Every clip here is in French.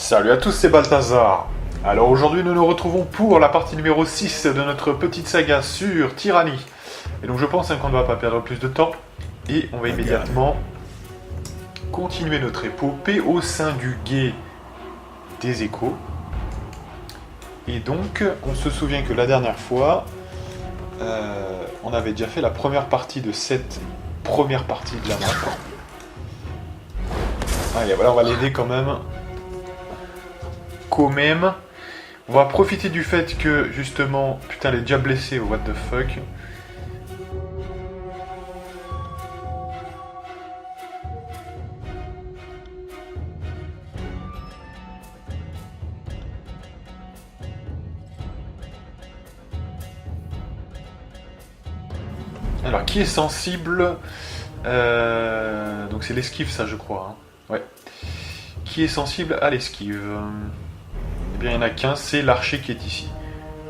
Salut à tous, c'est Balthazar. Alors aujourd'hui nous nous retrouvons pour la partie numéro 6 de notre petite saga sur Tyrannie. Et donc je pense qu'on ne va pas perdre plus de temps. Et on va immédiatement continuer notre épopée au sein du guet des échos. Et donc on se souvient que la dernière fois, on avait déjà fait la première partie de cette première partie de la map. Allez, voilà, on va l'aider quand même. On va profiter du fait que, justement... Putain, elle est déjà blessée, what the fuck. Alors, qui est sensible donc c'est l'esquive, ça, je crois. Hein. Ouais. Qui est sensible à l'esquive? Eh bien, il n'y en a qu'un, c'est l'archer qui est ici.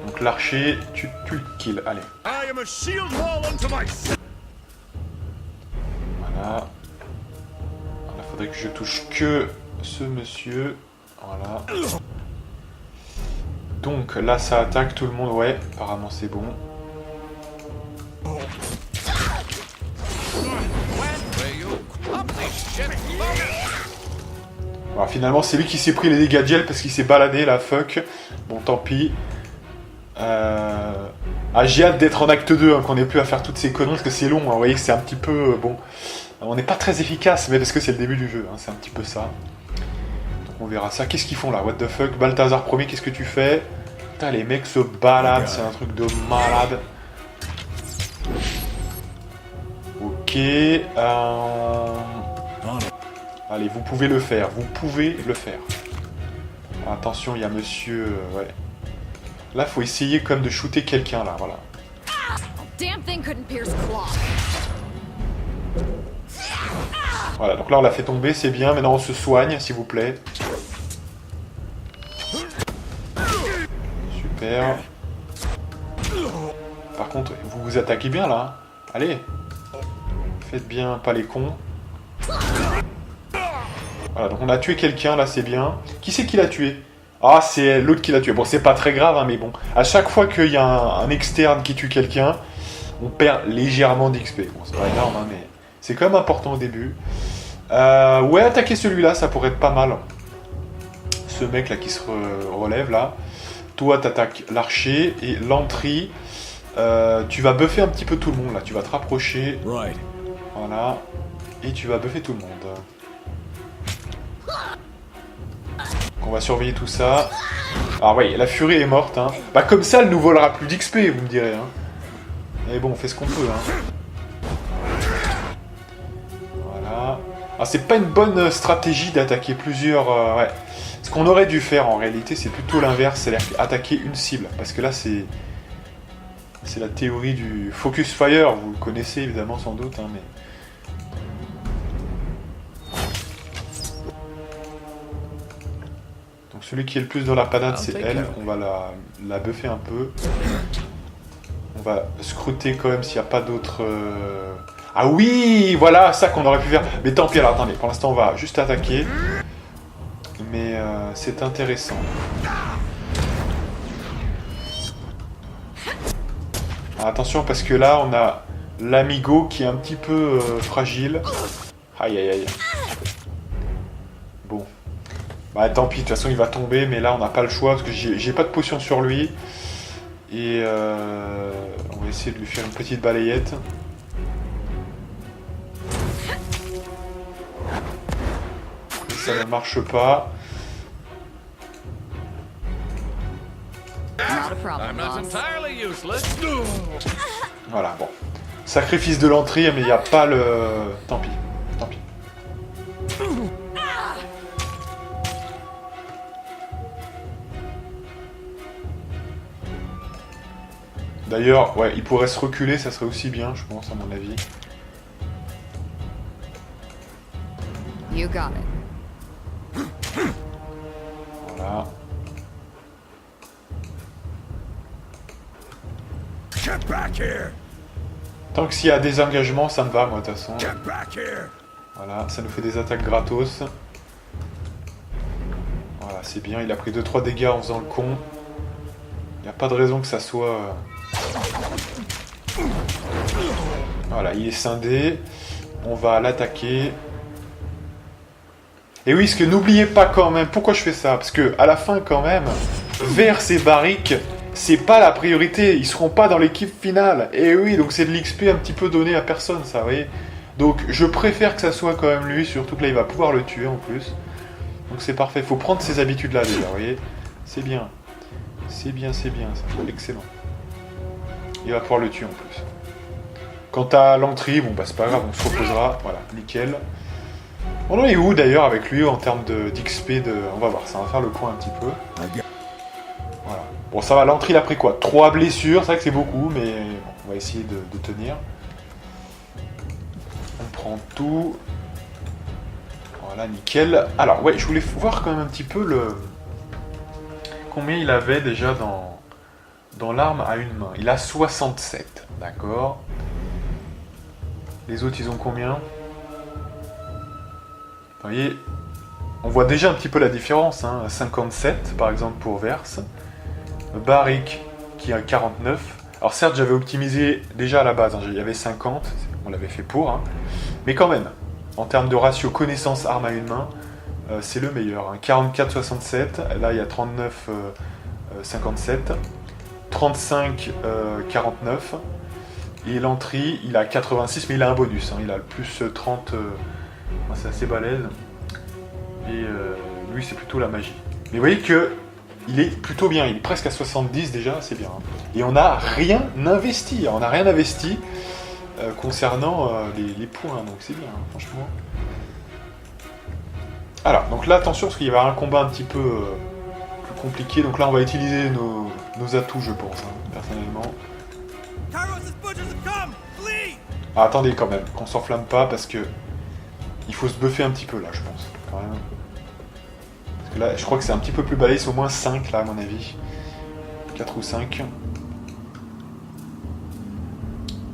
Donc l'archer, tu le kills, allez. Voilà. Il faudrait que je touche que ce monsieur. Voilà. Donc là, ça attaque tout le monde, ouais. Apparemment, c'est bon. Alors, finalement, c'est lui qui s'est pris les dégâts de gel parce qu'il s'est baladé, la fuck. Bon, tant pis. J'ai hâte d'être en acte 2, hein, qu'on n'ait plus à faire toutes ces conneries, parce que c'est long, hein, vous voyez que c'est un petit peu... bon, on n'est pas très efficace, mais parce que c'est le début du jeu, hein, c'est un petit peu ça. Donc on verra ça. Qu'est-ce qu'ils font là? What the fuck? Balthazar premier, qu'est-ce que tu fais? Putain, les mecs se baladent, c'est un truc de malade. Ok, allez, vous pouvez le faire, vous pouvez le faire. Attention, il y a monsieur... ouais. Là, faut essayer quand même de shooter quelqu'un, là, voilà. Voilà, donc là, on l'a fait tomber, c'est bien. Maintenant, on se soigne, s'il vous plaît. Super. Par contre, vous vous attaquez bien, là. Allez. Faites bien, pas les cons. Voilà, donc on a tué quelqu'un, là, c'est bien. Qui c'est qui l'a tué? Ah, c'est l'autre qui l'a tué. Bon, c'est pas très grave, hein, mais bon. À chaque fois qu'il y a un externe qui tue quelqu'un, on perd légèrement d'XP. Bon, c'est pas énorme, hein, mais c'est quand même important au début. Ouais, attaquer celui-là, ça pourrait être pas mal. Ce mec-là qui se relève, là. Toi, t'attaques l'archer et l'entrée. Tu vas buffer un petit peu tout le monde, là. Tu vas te rapprocher. Voilà. Et tu vas buffer tout le monde. On va surveiller tout ça. Ah ouais, la furie est morte. Hein. Bah comme ça, elle nous volera plus d'XP, vous me direz. Hein. Mais bon, on fait ce qu'on peut. Hein. Voilà. Ah, c'est pas une bonne stratégie d'attaquer plusieurs... ouais. Ce qu'on aurait dû faire en réalité, c'est plutôt l'inverse, c'est-à-dire attaquer une cible. Parce que là, c'est la théorie du focus fire. Vous le connaissez évidemment sans doute, hein, mais... Celui qui est le plus dans la panade, c'est elle. On va la buffer un peu. On va scruter quand même s'il n'y a pas d'autres... Ah oui, voilà, ça qu'on aurait pu faire. Mais tant pis, alors attendez, pour l'instant on va juste attaquer. Mais c'est intéressant. Alors, attention, parce que là, on a l'amigo qui est un petit peu fragile. Aïe, aïe, aïe. Bon. Bah tant pis, de toute façon il va tomber, mais là on n'a pas le choix parce que j'ai pas de potion sur lui. Et on va essayer de lui faire une petite balayette. Et ça ne marche pas. Voilà, bon. Sacrifice de l'entrée, mais il n'y a pas le... Tant pis, tant pis. D'ailleurs, ouais, il pourrait se reculer, ça serait aussi bien, je pense, à mon avis. You got it. Voilà. Get back here. Tant que s'il y a des engagements, ça me va, moi, de toute façon. Voilà, ça nous fait des attaques gratos. Voilà, c'est bien, il a pris 2-3 dégâts en faisant le con. Il n'y a pas de raison que ça soit... Voilà, il est scindé. On va l'attaquer. Et oui, ce que n'oubliez pas quand même, pourquoi je fais ça? Parce que à la fin quand même, vers ces barriques, c'est pas la priorité, ils seront pas dans l'équipe finale. Et oui, donc c'est de l'XP un petit peu donné à personne, ça, vous voyez. Donc je préfère que ça soit quand même lui, surtout que là il va pouvoir le tuer en plus. Donc c'est parfait, il faut prendre ces habitudes-là déjà, vous voyez. C'est bien. C'est bien, ça. Excellent. Il va pouvoir le tuer en plus. Quant à l'entrée, bon bah c'est pas grave, on se reposera. Voilà, nickel. On en est où d'ailleurs avec lui en termes d'XP de... On va voir, ça va faire le point un petit peu. Voilà. Bon ça va, l'entrée il a pris quoi? 3 blessures, c'est vrai que c'est beaucoup, mais bon, on va essayer de tenir. On prend tout. Voilà, nickel. Alors ouais, je voulais voir quand même un petit peu le... Combien il avait déjà dans l'arme à une main. Il a 67, d'accord. Les autres, ils ont combien? Vous voyez, on voit déjà un petit peu la différence. Hein. 57, par exemple, pour Verse. Barrick, qui a 49. Alors certes, j'avais optimisé déjà à la base. Hein. Il y avait 50, on l'avait fait pour. Hein. Mais quand même, en termes de ratio connaissance arme à une main, c'est le meilleur. Hein. 44-67, là il y a 39-57. 35-49. Et l'entrée, il a 86, mais il a un bonus. Hein. Il a le plus 30... c'est assez balèze. Et lui, c'est plutôt la magie. Mais vous voyez que il est plutôt bien. Il est presque à 70 déjà, c'est bien. Hein. Et on n'a rien investi. On n'a rien investi concernant les points. Donc c'est bien, hein, franchement. Alors, donc là, attention, parce qu'il va y avoir un combat un petit peu plus compliqué. Donc là, on va utiliser nos atouts, je pense, hein, personnellement. Ah, attendez quand même, qu'on s'enflamme pas, parce que il faut se buffer un petit peu, là, je pense, quand même. Parce que là, je crois que c'est un petit peu plus balèze, au moins 5, là, à mon avis. 4 ou 5.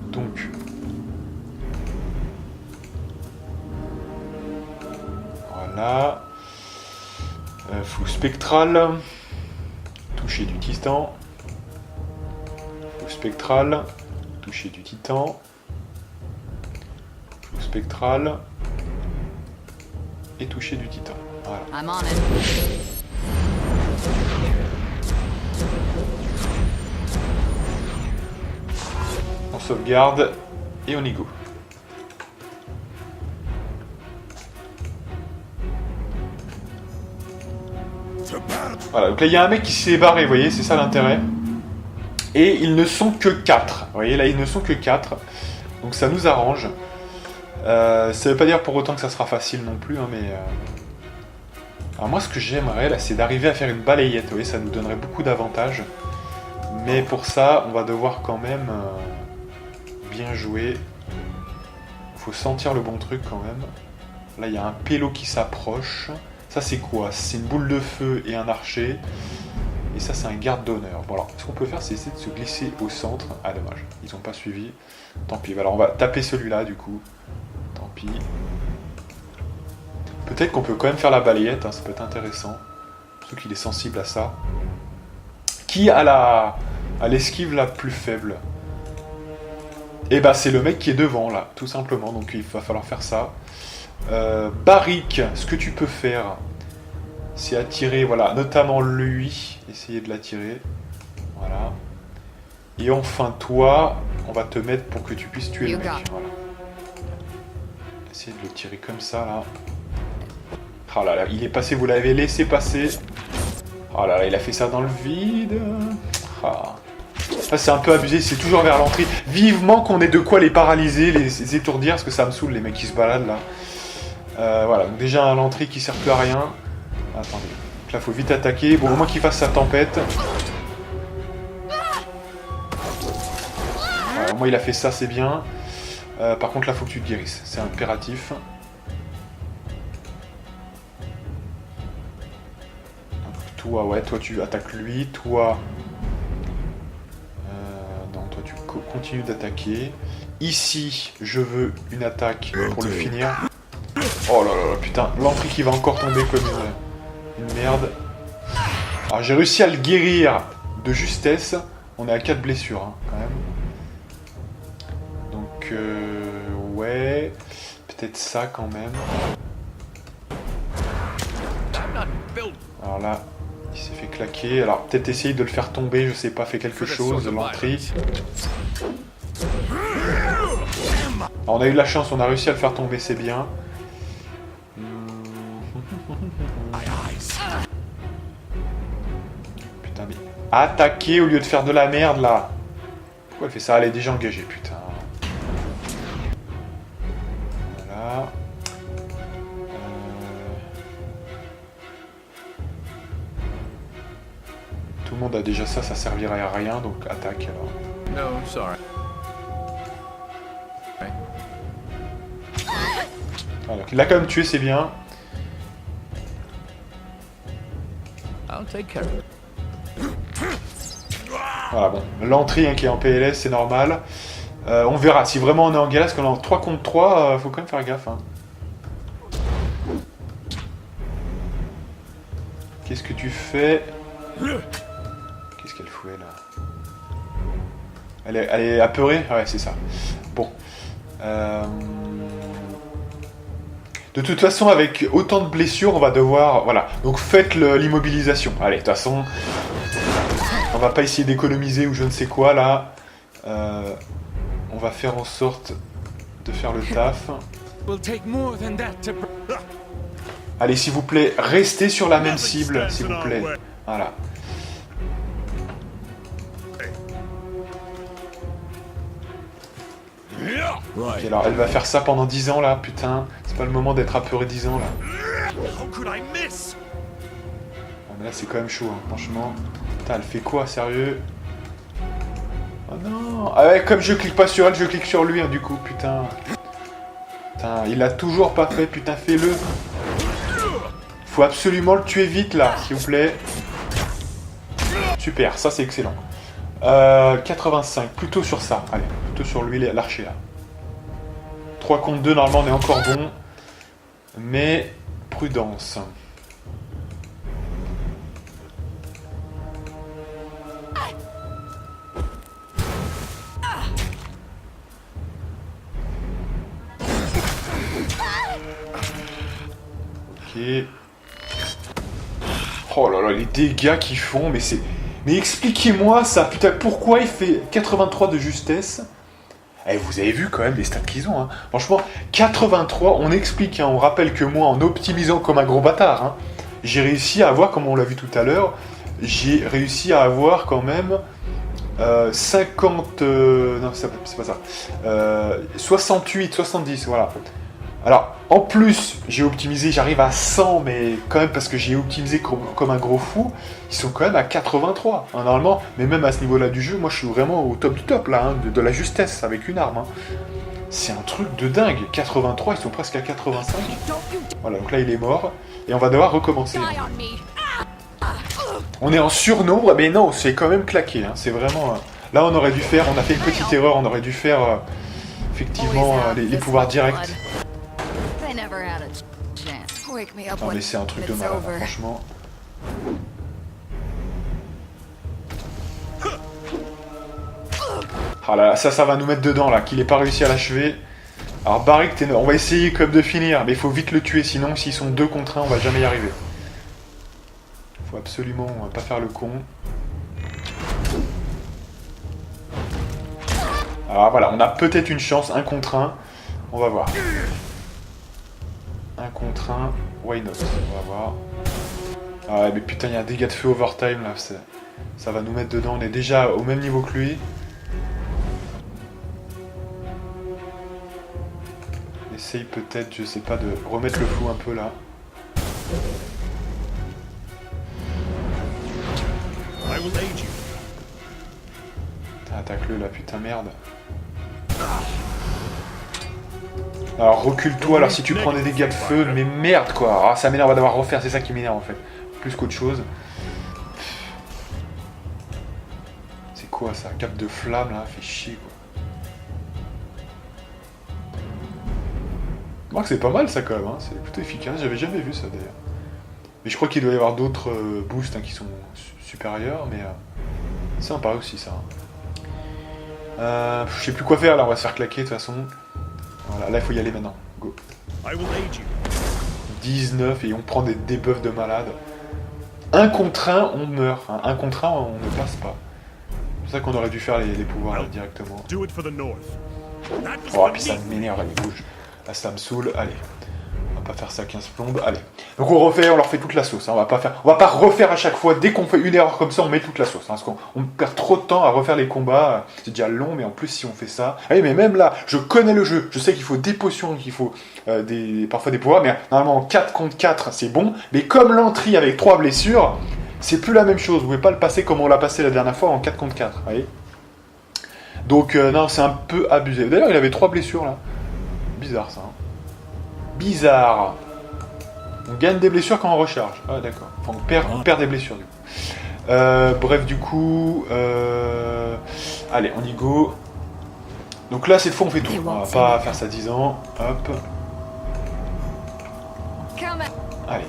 Donc... Voilà. Flou spectral. Toucher du titan. Flou spectral. Toucher du titan. Flou spectral. Et toucher du titan. Voilà. I'm on it. On sauvegarde et on y go. Voilà, donc là il y a un mec qui s'est barré, vous voyez, c'est ça l'intérêt. Et ils ne sont que 4. Vous voyez, là ils ne sont que 4. Donc ça nous arrange. Ça veut pas dire pour autant que ça sera facile non plus, hein, mais... Alors moi ce que j'aimerais là, c'est d'arriver à faire une balayette, vous voyez, ça nous donnerait beaucoup d'avantages. Mais pour ça, on va devoir quand même bien jouer. Il faut sentir le bon truc quand même. Là il y a un pélo qui s'approche. Ça c'est quoi? C'est une boule de feu et un archer. Et ça c'est un garde d'honneur. Bon alors, ce qu'on peut faire c'est essayer de se glisser au centre. Ah dommage, ils n'ont pas suivi. Tant pis, alors on va taper celui-là du coup. Tant pis. Peut-être qu'on peut quand même faire la balayette, hein, ça peut être intéressant. Surtout qu'il est sensible à ça. Qui a l'esquive la plus faible? Et bah c'est le mec qui est devant là, tout simplement. Donc il va falloir faire ça. Barrick, ce que tu peux faire, c'est attirer, voilà, notamment lui, essayer de l'attirer, voilà. Et enfin toi, on va te mettre pour que tu puisses tuer le mec, voilà. Essayer de le tirer comme ça là. Oh là là, il est passé, vous l'avez laissé passer. Oh là là, il a fait ça dans le vide. Ah. Ça c'est un peu abusé, c'est toujours vers l'entrée. Vivement qu'on ait de quoi les paralyser, les étourdir, parce que ça me saoule les mecs qui se baladent là. Voilà, donc déjà l'entrée qui sert plus à rien. Attendez, donc là faut vite attaquer. Bon, au moins qu'il fasse sa tempête. Voilà, au moins il a fait ça, c'est bien. Par contre là faut que tu te guérisses, c'est impératif. Donc, toi, ouais, toi tu attaques lui, toi... non, toi tu continues d'attaquer. Ici, je veux une attaque pour le finir. Oh là là là, putain, l'entrée qui va encore tomber comme une merde. Alors j'ai réussi à le guérir de justesse. On est à 4 blessures hein, quand même. Donc ouais, peut-être ça quand même. Alors là, il s'est fait claquer. Alors peut-être essayer de le faire tomber, je sais pas, fait quelque chose, l'entrée. On a eu de la chance, on a réussi à le faire tomber, c'est bien. Putain mais... Attaquer au lieu de faire de la merde là. Pourquoi elle fait ça? Elle est déjà engagée, putain. Voilà. Tout le monde a déjà ça, ça servirait à rien, donc attaque alors. No, sorry. Ah, donc il l'a quand même tué, c'est bien. I'll take care of it. Voilà, bon. L'entrée hein, qui est en PLS, c'est normal. On verra. Si vraiment on est en galère, parce qu'on est en 3 contre 3, faut quand même faire gaffe. Hein. Qu'est-ce que tu fais? Qu'est-ce qu'elle fout, là? Elle est apeurée? Ouais, c'est ça. Bon. De toute façon, avec autant de blessures, on va devoir... Voilà. Donc faites l'immobilisation. Allez, de toute façon... On va pas essayer d'économiser ou je ne sais quoi, là. On va faire en sorte de faire le taf. Allez, s'il vous plaît, restez sur la même cible, s'il vous plaît. Voilà. Ok, alors elle va faire ça pendant 10 ans, là, putain. C'est pas le moment d'être apeuré 10 ans, là. Ah, mais là, c'est quand même chaud, hein, franchement. Putain, elle fait quoi, sérieux? Oh non! Ah ouais, comme je clique pas sur elle, je clique sur lui, hein, du coup, putain. Putain, il l'a toujours pas fait, putain, fais-le. Faut absolument le tuer vite, là, s'il vous plaît. Super, ça c'est excellent. 85, plutôt sur ça. Allez, plutôt sur lui, l'archer, là. 3 contre 2, normalement, on est encore bon. Mais, prudence. Oh là là, les dégâts qu'ils font, mais c'est... Mais expliquez-moi ça, putain, pourquoi il fait 83 de justesse? Eh, vous avez vu quand même les stats qu'ils ont, hein. Franchement, 83, on explique, hein, on rappelle que moi, en optimisant comme un gros bâtard, hein, j'ai réussi à avoir, comme on l'a vu tout à l'heure, j'ai réussi à avoir quand même 50... non, c'est pas ça. 68, 70, voilà. Alors, en plus, j'ai optimisé, j'arrive à 100, mais quand même parce que j'ai optimisé comme un gros fou, ils sont quand même à 83, hein, normalement. Mais même à ce niveau-là du jeu, moi je suis vraiment au top du top, là, hein, de la justesse avec une arme. Hein. C'est un truc de dingue. 83, ils sont presque à 85. Voilà, donc là il est mort, et on va devoir recommencer. Hein. On est en surnombre, mais non, c'est quand même claqué, hein, c'est vraiment... Là on aurait dû faire, on a fait une petite erreur, on aurait dû faire effectivement les pouvoirs directs. Non mais c'est un truc de malade, hein, franchement. Ah là, ça va nous mettre dedans là, qu'il ait pas réussi à l'achever. Alors Barik, on va essayer comme de finir, mais il faut vite le tuer, sinon s'ils sont 2 contre 1, on va jamais y arriver. Faut absolument pas faire le con. Alors voilà, on a peut-être une chance, 1 contre 1. On va voir. 1 contre 1, why not? On va voir. Ah ouais, mais putain, il y a un dégât de feu overtime là, ça va nous mettre dedans, on est déjà au même niveau que lui. Essaye peut-être, je sais pas, de remettre le flou un peu là. Putain, attaque-le là, putain, merde. Alors recule-toi, alors si tu prends des dégâts de feu, mais merde quoi. Ah, ça m'énerve, on va devoir refaire, c'est ça qui m'énerve en fait. Plus qu'autre chose. C'est quoi ça? Cap de flamme là, fait chier quoi. Je crois que c'est pas mal ça quand même, hein. C'est plutôt efficace, j'avais jamais vu ça d'ailleurs. Mais je crois qu'il doit y avoir d'autres boosts hein, qui sont supérieurs, mais c'est sympa aussi ça. Je sais plus quoi faire là, on va se faire claquer de toute façon. Voilà, là il faut y aller maintenant. Go. 19 et on prend des debuffs de malade. 1 contre 1, on meurt. Hein. 1 contre 1, on ne passe pas. C'est pour ça qu'on aurait dû faire les pouvoirs là, directement. Oh, et puis ça m'énerve, allez, bouge. Là, ça me saoule, allez. On va pas faire ça 15 plombes, allez. Donc on refait, on leur fait toute la sauce. Hein. On va pas refaire à chaque fois. Dès qu'on fait une erreur comme ça, on met toute la sauce. Hein, parce qu'on perd trop de temps à refaire les combats. C'est déjà long, mais en plus si on fait ça. Allez, mais même là, je connais le jeu. Je sais qu'il faut des potions, qu'il faut parfois des pouvoirs. Mais normalement, 4 contre 4, c'est bon. Mais comme l'entrée avec 3 blessures, c'est plus la même chose. Vous pouvez pas le passer comme on l'a passé la dernière fois en 4 contre 4. Vous voyez. Donc non, c'est un peu abusé. D'ailleurs, il avait 3 blessures là. Bizarre ça. Hein. Bizarre. On gagne des blessures quand on recharge. Ah d'accord. Enfin, on perd des blessures du coup. Bref, du coup... Allez, on y go. Donc là, cette fois, on fait tout. On va pas faire ça 10 ans. Hop. Allez.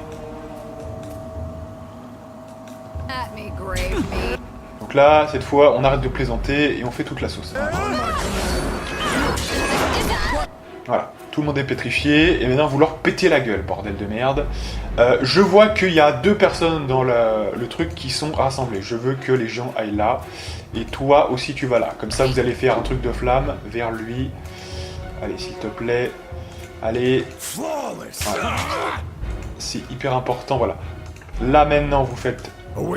Donc là, cette fois, on arrête de plaisanter et on fait toute la sauce. Voilà. Tout le monde est pétrifié, et maintenant vous leur pétez la gueule, bordel de merde. Je vois qu'il y a 2 personnes dans le truc qui sont rassemblées. Je veux que les gens aillent là, et toi aussi tu vas là. Comme ça vous allez faire un truc de flamme vers lui. Allez, s'il te plaît. Allez. Voilà. C'est hyper important, voilà. Là maintenant vous faites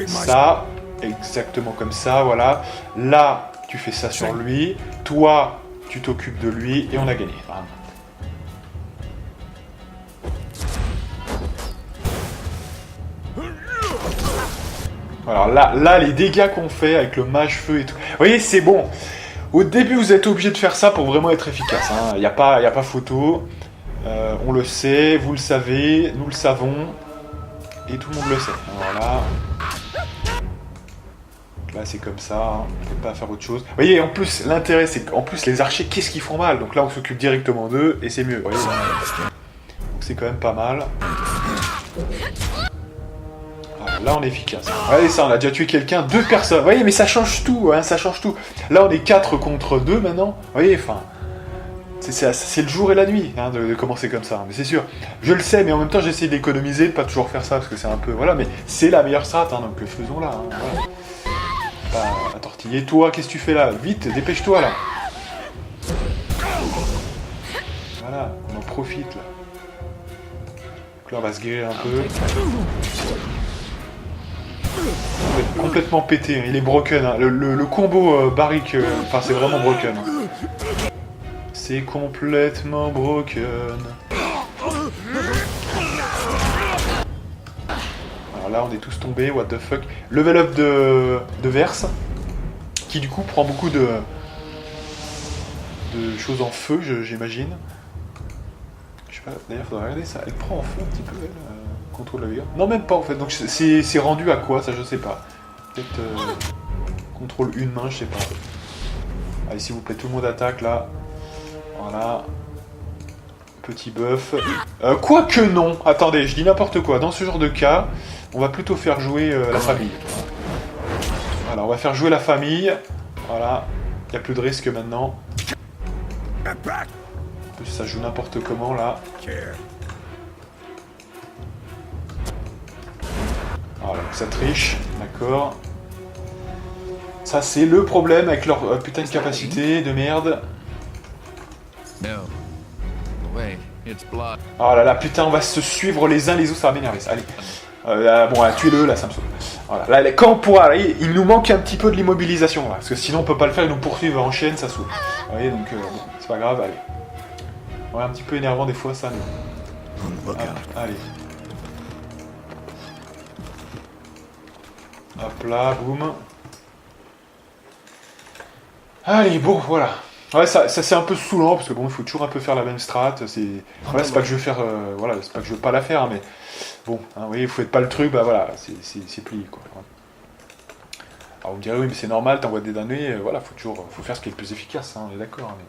ça, exactement comme ça, voilà. Là, tu fais ça sur lui. Toi, tu t'occupes de lui, et on a gagné. Vraiment. Alors là, les dégâts qu'on fait avec le mage-feu et tout... Vous voyez, c'est bon. Au début, vous êtes obligé de faire ça pour vraiment être efficace. Il n'y a pas photo. On le sait, vous le savez, nous le savons. Et tout le monde le sait. Voilà. Là, c'est comme ça. On ne peut pas faire autre chose. Vous voyez, en plus, l'intérêt, c'est qu'en plus, les archers, qu'est-ce qu'ils font mal? Donc là, on s'occupe directement d'eux, et c'est mieux. Vous voyez, donc c'est quand même pas mal. Là on est efficace. Allez ça, on a déjà tué quelqu'un, 2 personnes. Vous voyez, mais ça change tout, hein, ça change tout. Là on est 4 contre 2 maintenant. Vous voyez, enfin... C'est le jour et la nuit hein, de commencer comme ça. Mais c'est sûr, je le sais, mais en même temps j'essaie d'économiser, de pas toujours faire ça, parce que c'est un peu... Voilà, mais c'est la meilleure strat, hein, donc faisons-la. Hein, voilà. Pas à tortiller. Toi, qu'est-ce que tu fais là? Vite, dépêche-toi là. Voilà, on en profite là. Donc là on va se guérir un peu. Complètement pété, il est broken. Hein. Le combo barrique, enfin c'est vraiment broken. Hein. C'est complètement broken. Alors là on est tous tombés, what the fuck. Level up de Verse, qui du coup prend beaucoup de choses en feu, j'imagine. Je sais pas, d'ailleurs faudrait regarder ça. Elle prend en feu un petit peu, elle. Contrôle la vigueur. Non, même pas en fait. Donc c'est rendu à quoi ça, je sais pas. Peut-être contrôle une main, je sais pas. Allez, s'il vous plaît, tout le monde attaque là. Voilà. Petit buff. Quoique non. Attendez, je dis n'importe quoi. Dans ce genre de cas, on va plutôt faire jouer la famille. Voilà, on va faire jouer la famille. Voilà. Il n'y a plus de risque maintenant. En plus, ça joue n'importe comment là. Voilà, ça triche, d'accord. Ça, c'est le problème avec leur putain de capacité de merde. Oh là là, putain, on va se suivre les uns les autres, ça va m'énerver ça. Allez. Bon, tuez-le, là, ça me saoule. Voilà. Là, quand on pourra, là, il nous manque un petit peu de l'immobilisation, là, parce que sinon on peut pas le faire, ils nous poursuivent en chaîne, ça saoule. Vous voyez, donc, bon, c'est pas grave, allez. Ouais, un petit peu énervant des fois, ça, mais... allez. Hop là, boum. Allez, bon, voilà. Ouais, ça c'est un peu saoulant, parce que bon, il faut toujours un peu faire la même strat. Ouais, c'est pas que je veux faire... voilà, c'est pas que je veux pas la faire, mais... Bon, hein, vous voyez, vous faites pas le truc, bah voilà, c'est plié, quoi. Alors vous me direz, oui, mais c'est normal, t'envoies des damnés, voilà, faut faire ce qui est le plus efficace, hein, on est d'accord, mais...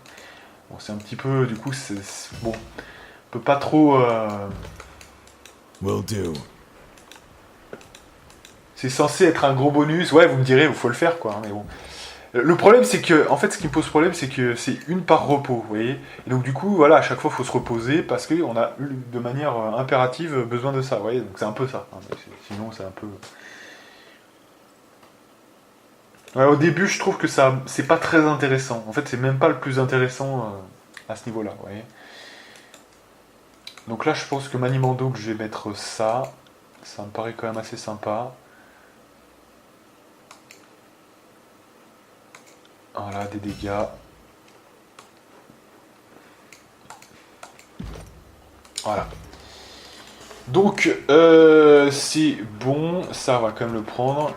Bon, c'est un petit peu, du coup, c'est... Bon, on peut pas trop... Will do. c'est censé être un gros bonus. Ouais, vous me direz, il faut le faire, quoi. Hein, mais bon. Le problème, c'est que, en fait, ce qui me pose problème, c'est que c'est une par repos, vous voyez. Et donc, du coup, voilà, à chaque fois, il faut se reposer parce qu'on a, de manière impérative, besoin de ça, vous voyez. Donc, c'est un peu ça. Hein, sinon, c'est un peu... Ouais, au début, je trouve que ça, c'est pas très intéressant. En fait, c'est même pas le plus intéressant à ce niveau-là, vous voyez. Donc là, je pense que Manimando, que je vais mettre ça. Ça me paraît quand même assez sympa. Voilà, des dégâts. Voilà. Donc, c'est bon. Ça, on va quand même le prendre.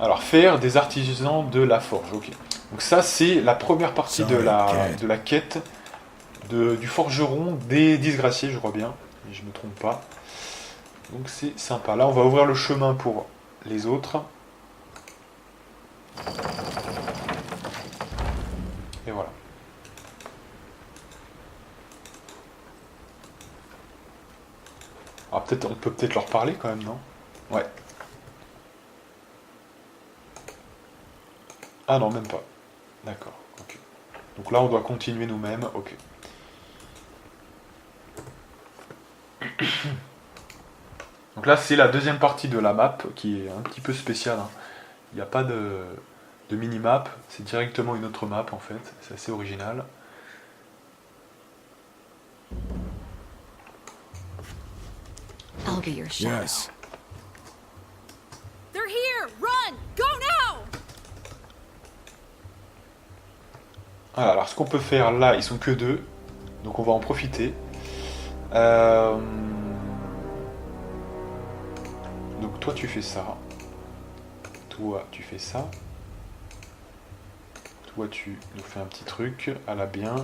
Alors, faire des artisans de la forge. Ok. Donc ça, c'est la première partie de la quête du forgeron des disgraciés, je crois bien. Si je ne me trompe pas. Donc c'est sympa. Là, on va ouvrir le chemin pour les autres. Et voilà. Alors peut-être, on peut peut-être leur parler quand même, non? Ouais. Ah non, même pas. D'accord, ok. Donc là, on doit continuer nous-mêmes, ok. Donc là, c'est la deuxième partie de la map, qui est un petit peu spéciale. Hein. Il n'y a pas de mini-map, c'est directement une autre map, en fait. C'est assez original. I'll be your shadow. Yes. They're here! Run! Go now! Voilà, alors ce qu'on peut faire là, ils sont que deux, donc on va en profiter. Donc toi tu fais ça, toi tu fais ça, toi tu nous fais un petit truc à la bien.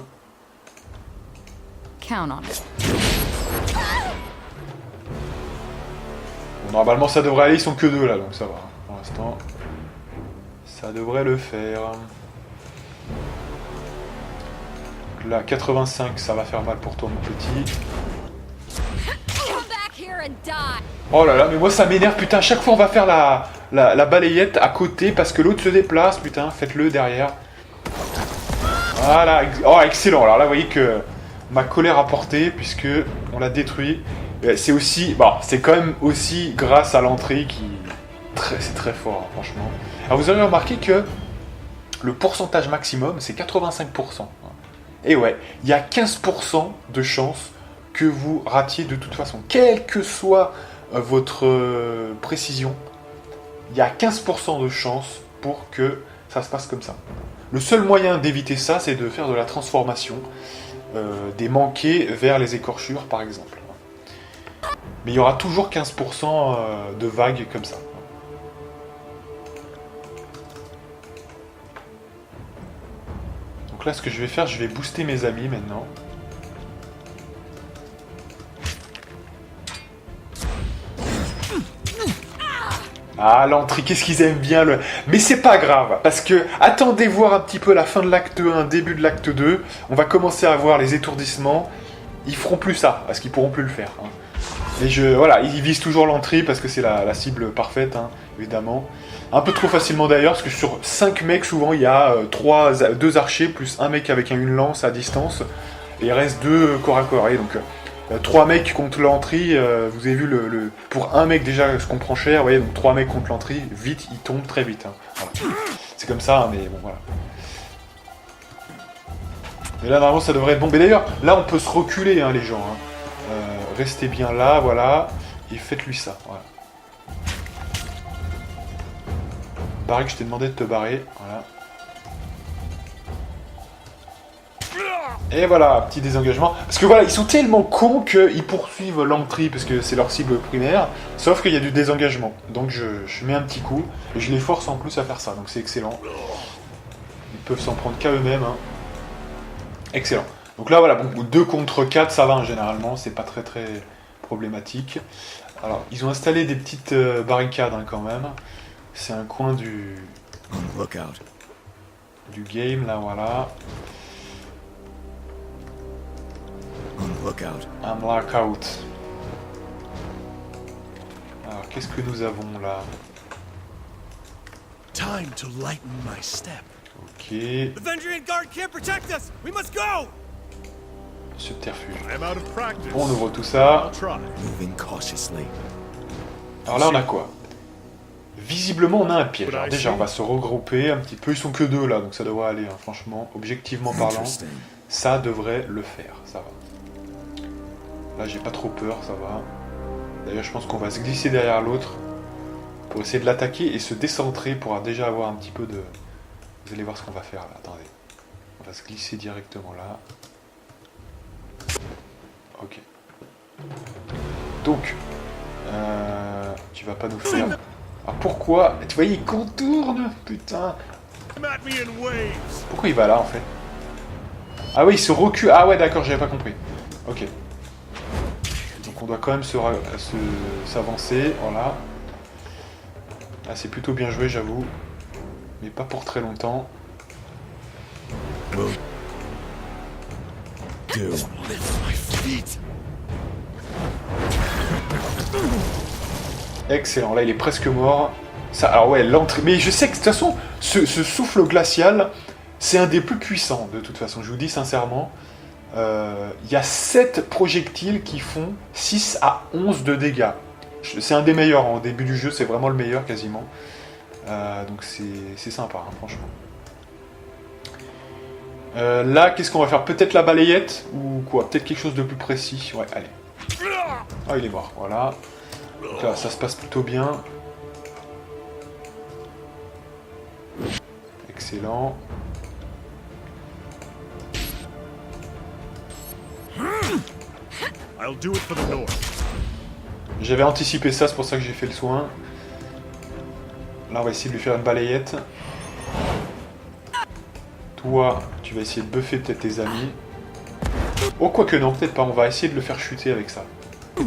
Count on it. Bon, normalement ça devrait aller, ils sont que deux là, donc ça va. Pour l'instant, ça devrait le faire. Donc là, 85, ça va faire mal pour toi mon petit. Come back here and die! Oh là là, mais moi ça m'énerve, putain, à chaque fois on va faire la balayette à côté parce que l'autre se déplace, putain, faites-le derrière. Voilà, oh excellent, alors là vous voyez que ma colère a porté puisque on l'a détruit. C'est aussi, bon, c'est quand même aussi grâce à l'entrée qui... C'est très fort, hein, franchement. Alors vous avez remarqué que le pourcentage maximum c'est 85%. Et ouais, il y a 15% de chance que vous ratiez de toute façon, quelle que soit votre précision, il y a 15% de chance pour que ça se passe comme ça. Le seul moyen d'éviter ça, c'est de faire de la transformation des manqués vers les écorchures, par exemple. Mais il y aura toujours 15% de vagues comme ça. Donc là, ce que je vais faire, je vais booster mes amis maintenant. Ah, l'entrée, qu'est-ce qu'ils aiment bien le... Mais c'est pas grave, parce que attendez voir un petit peu la fin de l'acte 1, début de l'acte 2. On va commencer à voir les étourdissements. Ils feront plus ça, parce qu'ils pourront plus le faire. Hein. Et voilà, ils visent toujours l'entrée, parce que c'est la cible parfaite, hein, évidemment. Un peu trop facilement d'ailleurs, parce que sur 5 mecs, souvent, il y a 2 archers, plus un mec avec une lance à distance. Et il reste 2 corps à corps. Et donc... 3 mecs contre l'entrée, vous avez vu pour un mec déjà ce qu'on prend cher, vous voyez, donc 3 mecs contre l'entrée, vite, ils tombent très vite. Hein. Voilà. C'est comme ça, hein, mais bon voilà. Mais là normalement ça devrait être bon. Mais d'ailleurs, là on peut se reculer hein, les gens. Hein. Restez bien là, voilà, et faites-lui ça. Voilà. Barrick, je t'ai demandé de te barrer, voilà. Et voilà, petit désengagement. Parce que voilà, ils sont tellement cons qu'ils poursuivent l'entrée parce que c'est leur cible primaire. Sauf qu'il y a du désengagement. Donc je mets un petit coup et je les force en plus à faire ça. Donc c'est excellent. Ils peuvent s'en prendre qu'à eux-mêmes. Hein. Excellent. Donc là voilà, bon, 2 contre 4, ça va hein, généralement. C'est pas très très problématique. Alors, ils ont installé des petites barricades hein, quand même. C'est un coin du game là, voilà. I'm lockout. Alors, qu'est-ce que nous avons là? Time to lighten my step. Ok. The Vendrian Guard can't protect us. We must go. Subterfuge. I'm out of practice. On ouvre tout ça. I'll try. Moving cautiously. Alors là, on a quoi? Visiblement, on a un piège. Alors déjà, on va se regrouper un petit peu. Ils sont que deux là, donc ça devrait aller, hein. Franchement, objectivement parlant, ça devrait le faire. Ça va. Là, j'ai pas trop peur, ça va. D'ailleurs, je pense qu'on va se glisser derrière l'autre pour essayer de l'attaquer et se décentrer pour déjà avoir un petit peu de... Vous allez voir ce qu'on va faire là. Attendez. On va se glisser directement là. Ok. Donc, tu vas pas nous faire... Alors pourquoi? Tu vois, il contourne. Putain. Pourquoi il va là en fait? Ah oui, il se recule. Ah ouais, d'accord, j'avais pas compris. Ok. Donc on doit quand même s'avancer. Voilà. Ah, c'est plutôt bien joué, j'avoue. Mais pas pour très longtemps. Excellent, là il est presque mort. Ça, alors ouais, l'entrée. Mais je sais que de toute façon, ce souffle glacial, c'est un des plus puissants de toute façon. Je vous dis sincèrement. Il y a 7 projectiles qui font 6 à 11 de dégâts. C'est un des meilleurs en début du jeu, c'est vraiment le meilleur quasiment. Donc c'est sympa, hein, franchement. Là, qu'est-ce qu'on va faire? Peut-être la balayette ou quoi? Peut-être quelque chose de plus précis. Ouais, allez. Ah, il est mort, voilà. Donc là, ça se passe plutôt bien. Excellent. J'avais anticipé ça, c'est pour ça que j'ai fait le soin. Là, on va essayer de lui faire une balayette. Toi, tu vas essayer de buffer peut-être tes amis. Oh, quoique non, peut-être pas. On va essayer de le faire chuter avec ça.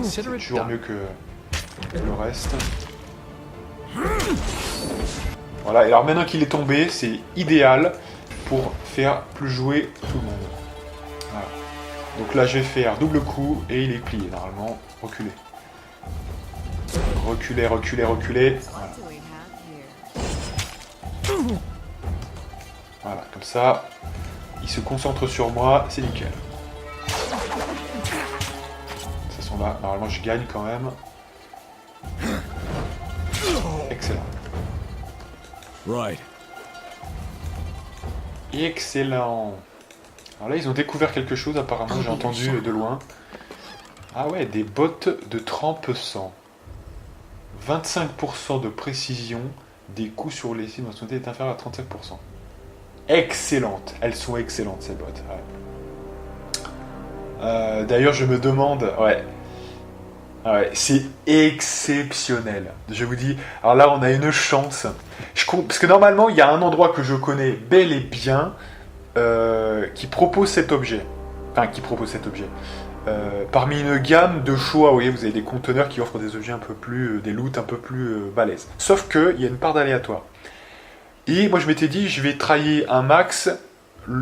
C'est toujours mieux que le reste. Voilà, et alors maintenant qu'il est tombé, c'est idéal pour faire plus jouer tout le monde. Voilà. Donc là, je vais faire double coup et il est plié normalement. Reculer. Reculer, reculer, reculer. Voilà. Voilà, comme ça, il se concentre sur moi, c'est nickel. De toute façon là, normalement je gagne quand même. Excellent. Right. Excellent. Alors là, ils ont découvert quelque chose apparemment, j'ai entendu de loin. Ah ouais, des bottes de trempe sang. 25% de précision des coups sur les cibles mentionnées est inférieur à 35%. Excellentes. Elles sont excellentes ces bottes. Ouais. D'ailleurs, je me demande... Ouais. Ouais, c'est exceptionnel. Je vous dis... Alors là, on a une chance. Parce que normalement, il y a un endroit que je connais bel et bien qui propose cet objet. Enfin, qui propose cet objet. Parmi une gamme de choix, vous voyez, vous avez des conteneurs qui offrent des objets un peu plus... des loots un peu plus balèzes. Sauf qu'il y a une part d'aléatoire. Et moi je m'étais dit, je vais trahir un max,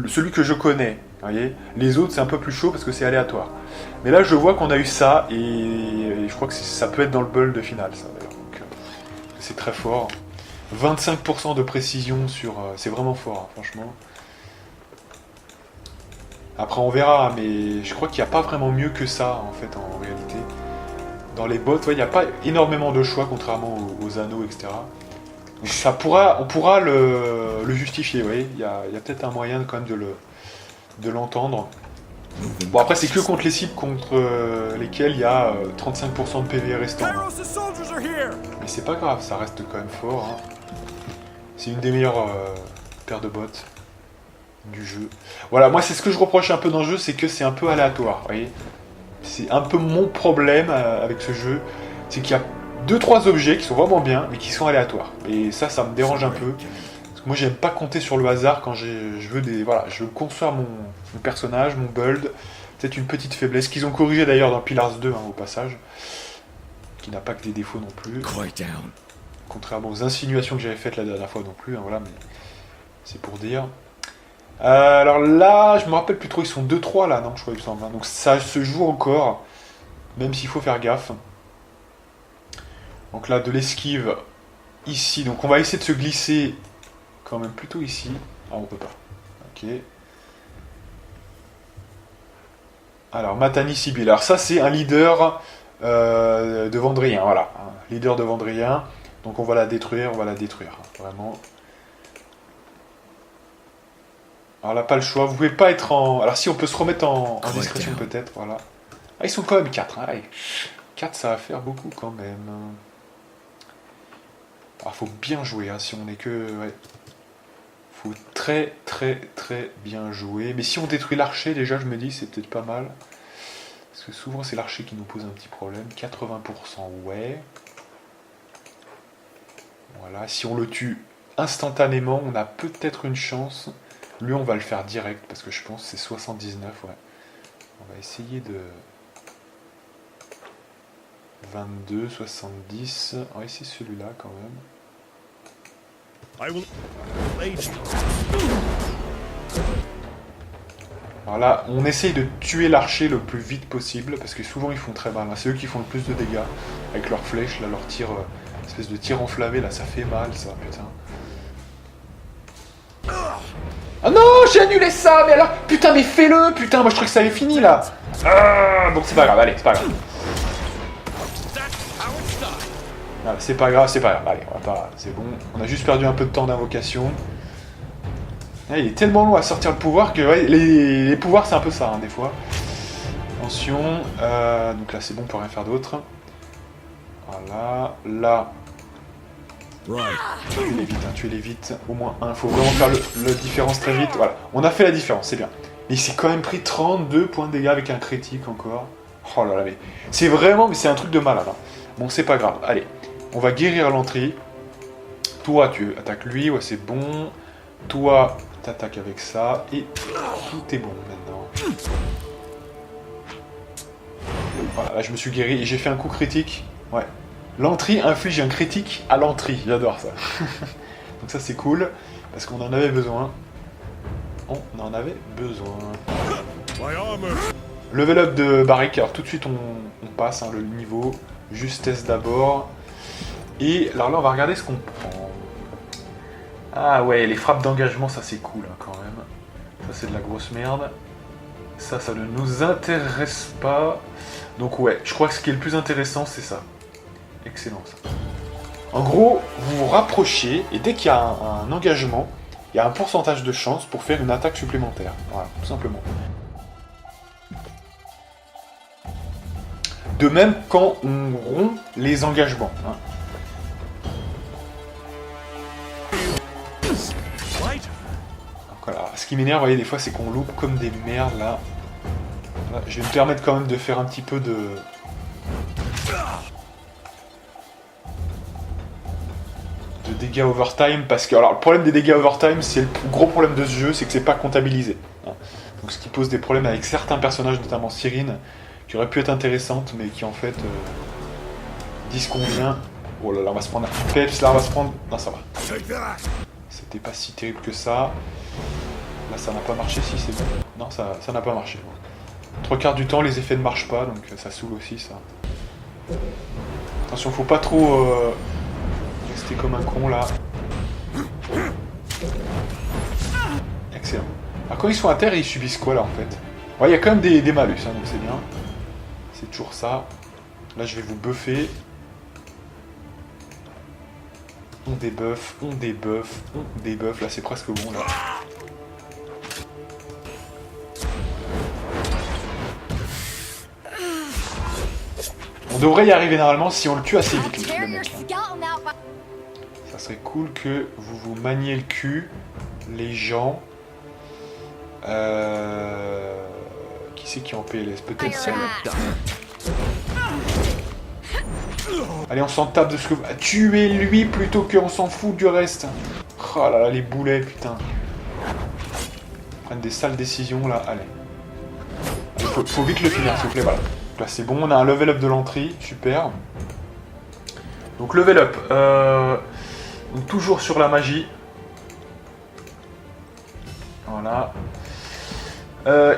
celui que je connais. Vous voyez, les autres c'est un peu plus chaud parce que c'est aléatoire. Mais là je vois qu'on a eu ça et je crois que ça peut être dans le build final ça d'ailleurs. Donc c'est très fort. 25% de précision sur... c'est vraiment fort, hein, franchement. Après on verra, mais je crois qu'il n'y a pas vraiment mieux que ça en fait en réalité. Dans les bots, il n'y a pas énormément de choix contrairement aux anneaux, etc. Donc on pourra le justifier, vous voyez. Il y a peut-être un moyen quand même de l'entendre. Bon, après, c'est que contre les cibles contre lesquelles il y a 35% de PV restant. Mais c'est pas grave, ça reste quand même fort. Hein. C'est une des meilleures paires de bottes du jeu. Voilà, moi, c'est ce que je reproche un peu dans le jeu, c'est que c'est un peu aléatoire, vous voyez. C'est un peu mon problème avec ce jeu, c'est qu'il y a 2-3 objets qui sont vraiment bien, mais qui sont aléatoires. Et ça me dérange un peu. Parce que moi, j'aime pas compter sur le hasard quand je veux des... Voilà, je veux construire mon personnage, mon build. Peut-être une petite faiblesse, qu'ils ont corrigé d'ailleurs dans Pillars 2, hein, au passage. Qui n'a pas que des défauts non plus. Contrairement aux insinuations que j'avais faites la dernière fois non plus, hein, voilà, mais c'est pour dire. Alors là, je me rappelle plus trop, ils sont 2-3 là, non, je crois, il me semble. Hein. Donc ça se joue encore, même s'il faut faire gaffe. Donc là, de l'esquive ici. Donc on va essayer de se glisser quand même plutôt ici. Ah, on peut pas. Ok. Alors, Matani Sibyl. Alors ça, c'est un leader de Vendrien. Voilà. Un leader de Vendrien. Donc on va la détruire, Vraiment. Alors là, pas le choix. Vous pouvez pas être en... Alors si, on peut se remettre en discrétion peut-être. Voilà. Ah, ils sont quand même 4. Hein. 4, ça va faire beaucoup quand même. Alors, faut bien jouer. Hein, si on n'est que... Ouais. Faut très bien jouer. Mais si on détruit l'archer, déjà, je me dis, c'est peut-être pas mal. Parce que souvent, c'est l'archer qui nous pose un petit problème. 80%, ouais. Voilà. Si on le tue instantanément, on a peut-être une chance. Lui, on va le faire direct, parce que je pense que c'est 79, ouais. On va essayer de... 22, 70... On va essayer celui-là, quand même. Alors là, on essaye de tuer l'archer le plus vite possible, parce que souvent, ils font très mal. C'est eux qui font le plus de dégâts, avec leurs flèches, là, leur tir... espèce de tir enflammé, là, ça fait mal, ça, putain. Ah non, j'ai annulé ça, mais alors, putain, mais fais-le, putain, moi je crois que ça avait fini là. Ah, bon, c'est pas grave, allez, c'est pas grave. Ah, c'est pas grave, allez, on va pas, c'est bon. On a juste perdu un peu de temps d'invocation. Ah, il est tellement long à sortir le pouvoir que ouais, les pouvoirs c'est un peu ça, hein, des fois. Attention, donc là c'est bon, on peut rien faire d'autre. Voilà, là. Tuez-les vite, au moins un. Faut vraiment faire la différence très vite. Voilà, on a fait la différence, c'est bien. Mais il s'est quand même pris 32 points de dégâts avec un critique encore. Oh là là, mais c'est vraiment, mais c'est un truc de malade. Hein. Bon, c'est pas grave. Allez, on va guérir l'entrée. Toi, tu attaques lui, ouais, c'est bon. Toi, t'attaques avec ça. Et tout est bon maintenant. Voilà, là, je me suis guéri et j'ai fait un coup critique. Ouais. L'entrée inflige un critique à l'entrée, j'adore ça. Donc ça c'est cool, parce qu'on en avait besoin. On en avait besoin. Level up de Barik, alors tout de suite on passe hein, le niveau. Justesse d'abord. Et alors là on va regarder ce qu'on prend. Ah ouais, les frappes d'engagement, ça c'est cool hein, quand même. Ça c'est de la grosse merde. Ça ne nous intéresse pas. Donc ouais, je crois que ce qui est le plus intéressant c'est ça. Excellent ça. En gros, vous vous rapprochez et dès qu'il y a un engagement, il y a un pourcentage de chance pour faire une attaque supplémentaire. Voilà, tout simplement. De même quand on rompt les engagements. Hein. Donc voilà, ce qui m'énerve, vous voyez, des fois, c'est qu'on loupe comme des merdes là. Voilà, je vais me permettre quand même de faire un petit peu de dégâts overtime, parce que alors le problème des dégâts overtime, c'est le gros problème de ce jeu, c'est que c'est pas comptabilisé. Hein. Donc ce qui pose des problèmes avec certains personnages, notamment Cyrine, qui aurait pu être intéressante, mais qui en fait disconvient. Oh là là, on va se prendre un peps, là on va se prendre... Non, ça va. C'était pas si terrible que ça. Là ça n'a pas marché, si c'est bon. Non, ça n'a pas marché. Bon. 3/4 du temps, les effets ne marchent pas, donc ça saoule aussi ça. Attention, faut pas trop... rester comme un con là. Excellent. Alors quand ils sont à terre, ils subissent quoi là en fait? Ouais, il y a quand même des malus, hein, donc c'est bien. C'est toujours ça. Là, je vais vous buffer. On débuffe, on débuffe, on débuffe. Là, c'est presque bon là. On devrait y arriver normalement si on le tue assez vite, le mec. Hein. Ça serait cool que vous vous maniez le cul, les gens. Qui c'est qui est en PLS? Peut-être celle. Allez, on s'en tape de ce que vous... Tuez-lui plutôt qu'on s'en fout du reste. Oh là là, les boulets, putain. Ils prennent des sales décisions, là. Allez. Faut vite le finir, s'il vous plaît, voilà. Là, c'est bon, on a un level up de l'entrée. Super. Donc, level up. Donc, toujours sur la magie. Voilà.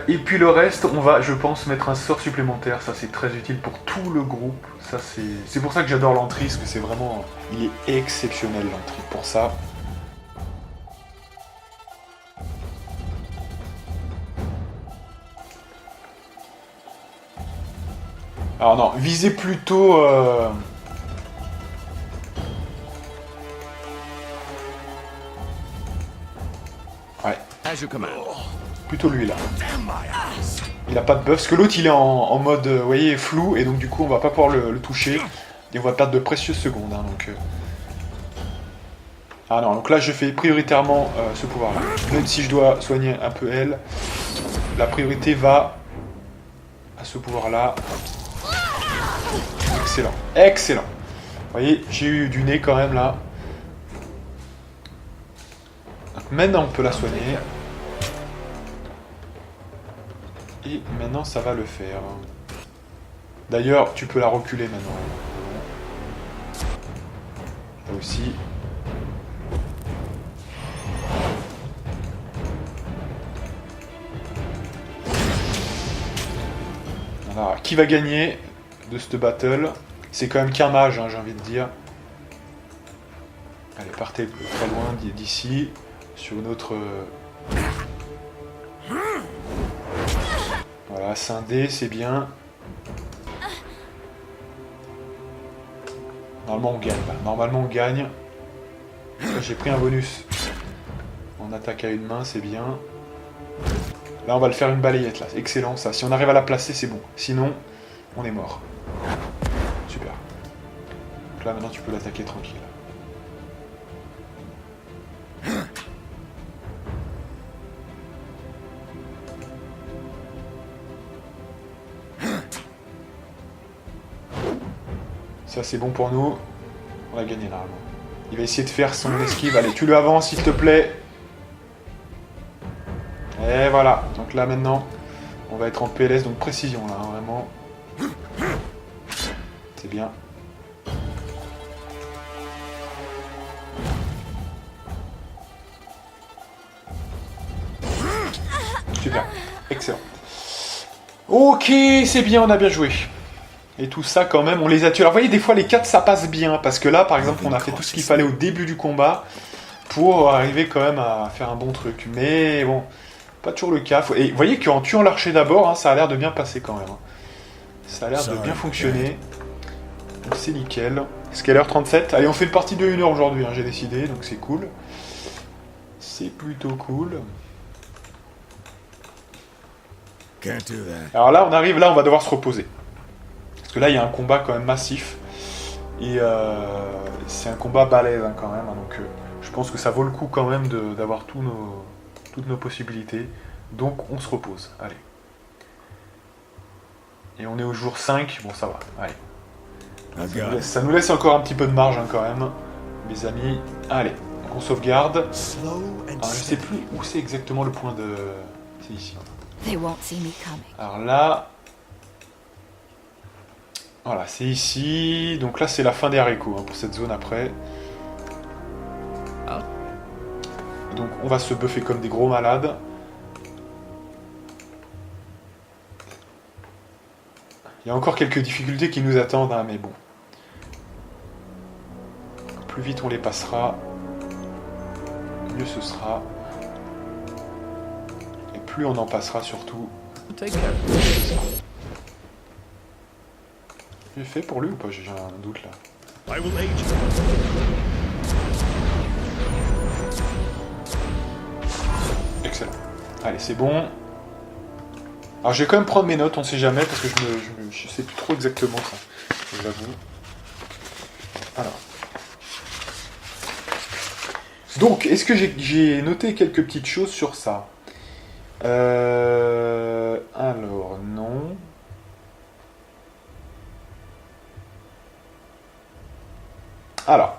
Et puis le reste, on va, je pense, mettre un sort supplémentaire. Ça, c'est très utile pour tout le groupe. Ça, c'est pour ça que j'adore l'entry, parce que c'est vraiment... Il est exceptionnel, l'entry, pour ça. Alors non, visez plutôt... Ouais. As you command. Plutôt lui là. Il a pas de buff, parce que l'autre il est en mode, vous voyez, flou, et donc du coup on va pas pouvoir le toucher, et on va perdre de précieuses secondes. Hein, donc, Ah non, donc là je fais prioritairement ce pouvoir là. Même si je dois soigner un peu elle, la priorité va à ce pouvoir là. Excellent, excellent. Vous voyez, j'ai eu du nez quand même là. Donc maintenant on peut la soigner. Et maintenant ça va le faire. D'ailleurs, tu peux la reculer maintenant. Là aussi. Voilà. Qui va gagner de cette battle? C'est quand même qu'un mage, hein, j'ai envie de dire. Allez, partez très loin d'ici. Sur une autre... Voilà, scindé, c'est bien. Normalement on gagne là. Normalement on gagne. J'ai pris un bonus. On attaque à une main, c'est bien. Là on va le faire une balayette là. Excellent ça. Si on arrive à la placer, c'est bon. Sinon, on est mort. Super. Donc là maintenant tu peux l'attaquer tranquille. Ça c'est bon pour nous. On a gagné normalement. Il va essayer de faire son esquive. Allez, tu le avances s'il te plaît. Et voilà. Donc là maintenant, on va être en PLS, donc précision là, hein, vraiment. C'est bien. Super. Excellent. Ok, c'est bien, on a bien joué. Et tout ça quand même, on les a tués. Alors vous voyez, des fois les 4 ça passe bien, parce que là par exemple on a fait tout ce qu'il fallait au début du combat pour arriver quand même à faire un bon truc. Mais bon, pas toujours le cas. Et vous voyez qu'en tuant l'archer d'abord, hein, ça a l'air de bien passer quand même. Ça a l'air de bien fonctionner. Donc c'est nickel. Est-ce qu'à l'heure 37? Allez, on fait une partie de 1 heure aujourd'hui, hein, j'ai décidé, donc c'est cool. C'est plutôt cool. Alors là on arrive, là on va devoir se reposer. Parce que là, il y a un combat quand même massif. Et c'est un combat balèze hein, quand même. Hein, donc je pense que ça vaut le coup quand même d'avoir toutes nos possibilités. Donc on se repose. Allez. Et on est au jour 5. Bon, ça va. Allez. Ça nous laisse encore un petit peu de marge hein, quand même. Mes amis. Allez. Donc on sauvegarde. Alors, je sais plus où c'est exactement le point de... C'est ici. They won't see me coming. Alors là... Voilà, c'est ici. Donc là, c'est la fin des haricots hein, pour cette zone après. Donc on va se buffer comme des gros malades. Il y a encore quelques difficultés qui nous attendent, hein, mais bon. Plus vite on les passera, mieux ce sera. Et plus on en passera surtout, Take care. mieux ce sera. J'ai fait pour lui ou pas? J'ai un doute là. Excellent. Allez, c'est bon. Alors je vais quand même prendre mes notes, on sait jamais, parce que je sais plus trop exactement ça. Je l'avoue. Alors. Donc, est-ce que j'ai noté quelques petites choses sur ça? Alors, non. Alors,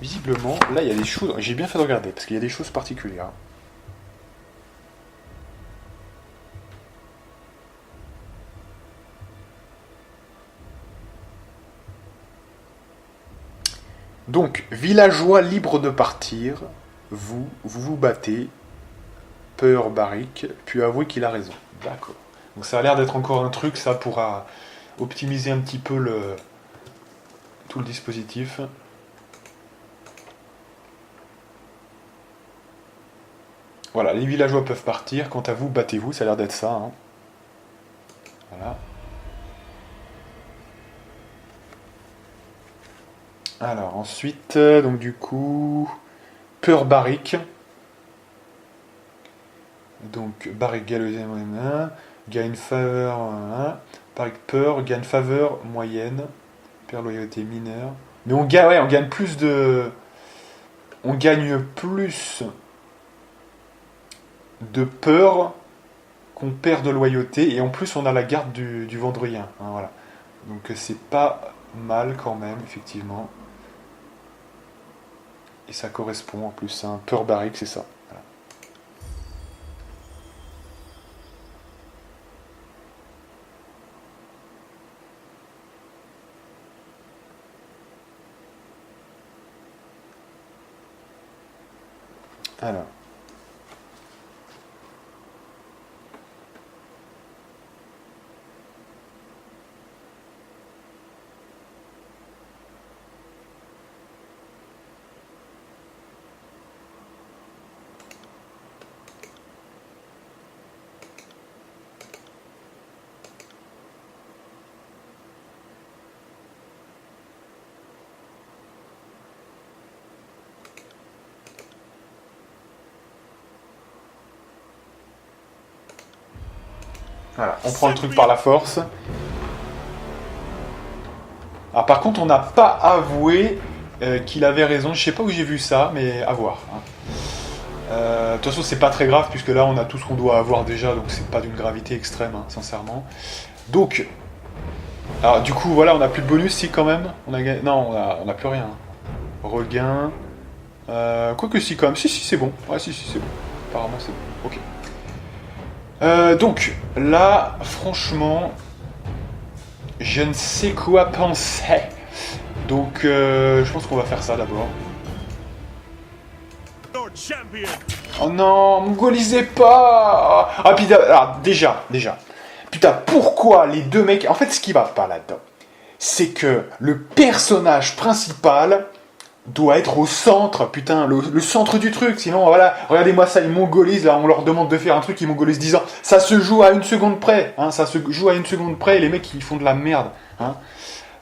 visiblement, là il y a des choses, j'ai bien fait de regarder, parce qu'il y a des choses particulières. Donc, villageois libre de partir, vous battez, peur Barrick, puis avouer qu'il a raison. D'accord. Donc ça a l'air d'être encore un truc, ça pourra optimiser un petit peu tout le dispositif. Voilà, les villageois peuvent partir. Quant à vous, battez-vous, ça a l'air d'être ça. Hein. Voilà. Alors, ensuite, donc du coup... Peur Barrick. Donc, Barrick gagne faveur... Barrick peur, gagne faveur moyenne. Peur loyauté mineure. Mais on gagne, ouais, on gagne plus de... On gagne plus... de peur qu'on perd de loyauté, et en plus on a la garde du Vendrien, hein, voilà. Donc c'est pas mal quand même, effectivement. Et ça correspond en plus à un peur Barrick, c'est ça. Voilà. Alors. Voilà, on prend le truc par la force. Ah, par contre, on n'a pas avoué qu'il avait raison. Je sais pas où j'ai vu ça, mais à voir. Hein. De toute façon, c'est pas très grave, puisque là, on a tout ce qu'on doit avoir déjà, donc c'est pas d'une gravité extrême, hein, sincèrement. Donc, alors, du coup, voilà, on n'a plus de bonus, si, quand même. Non, on a plus rien. Regain. Quoique si, quand même. Si, c'est bon. Ouais, si, c'est bon. Apparemment, c'est bon. Ok. Donc, là, franchement, je ne sais quoi penser. Donc, je pense qu'on va faire ça d'abord. Oh non, mongolisez pas. Ah, putain, alors, déjà. Putain, pourquoi les deux mecs... En fait, ce qui va pas là-dedans, c'est que le personnage principal... doit être au centre, putain, le centre du truc, sinon, voilà, regardez-moi ça, ils mongolisent, là, on leur demande de faire un truc, ils mongolisent 10 ans, ça se joue à 1 seconde près, hein, ça se joue à 1 seconde près, et les mecs, ils font de la merde, hein,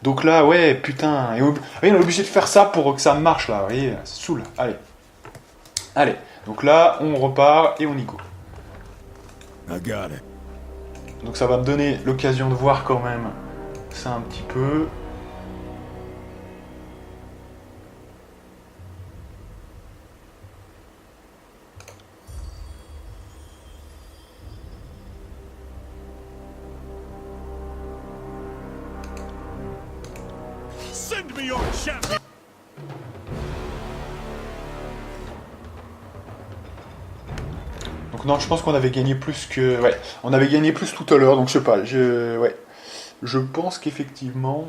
donc là, ouais, putain, et on est obligé de faire ça pour que ça marche, là, vous voyez, c'est saoul, allez, donc là, on repart, et on y go. Donc ça va me donner l'occasion de voir quand même ça un petit peu. Donc non, je pense qu'on avait gagné plus que... Ouais, on avait gagné plus tout à l'heure, donc je sais pas, ouais. Je pense qu'effectivement,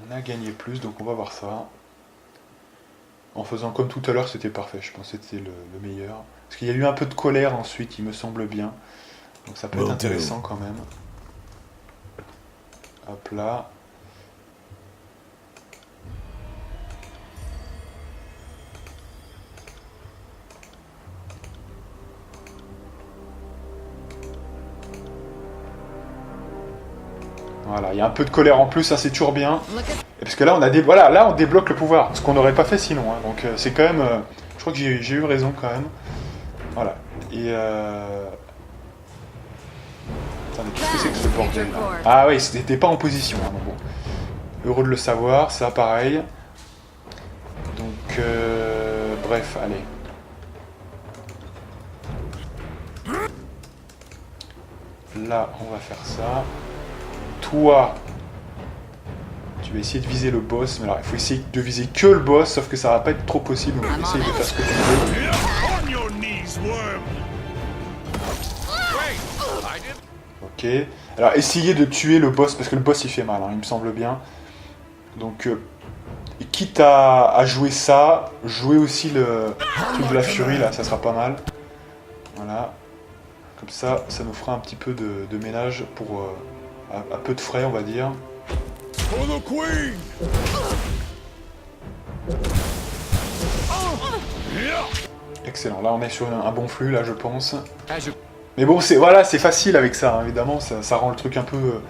on a gagné plus, donc on va voir ça. En faisant comme tout à l'heure, c'était parfait, je pense que c'était le meilleur. Parce qu'il y a eu un peu de colère ensuite, il me semble bien. Donc ça peut être intéressant quand même. Hop là. Voilà, il y a un peu de colère en plus, ça c'est toujours bien. Et parce que là, là, on débloque le pouvoir, ce qu'on n'aurait pas fait sinon. Hein. Donc c'est quand même... je crois que j'ai eu raison quand même. Voilà. Et... Attendez, qu'est-ce que c'est que ce bordel là? Ah oui, c'était pas en position. Hein, bon. Heureux de le savoir, ça pareil. Donc... bref, allez. Là, on va faire ça. Toi, tu vas essayer de viser le boss, mais alors il faut essayer de viser que le boss, sauf que ça va pas être trop possible, donc essaye de faire ce que tu veux. Ok, alors essayez de tuer le boss, parce que le boss il fait mal, hein, il me semble bien. Donc, quitte à jouer ça, jouer aussi le truc de la furie, là, ça sera pas mal. Voilà. Comme ça, ça nous fera un petit peu de ménage pour à peu de frais, on va dire. For the queen! Excellent. Là, on est sur un bon flux, là, je pense. As you... Mais bon, c'est facile avec ça, hein, évidemment. Ça rend le truc un peu...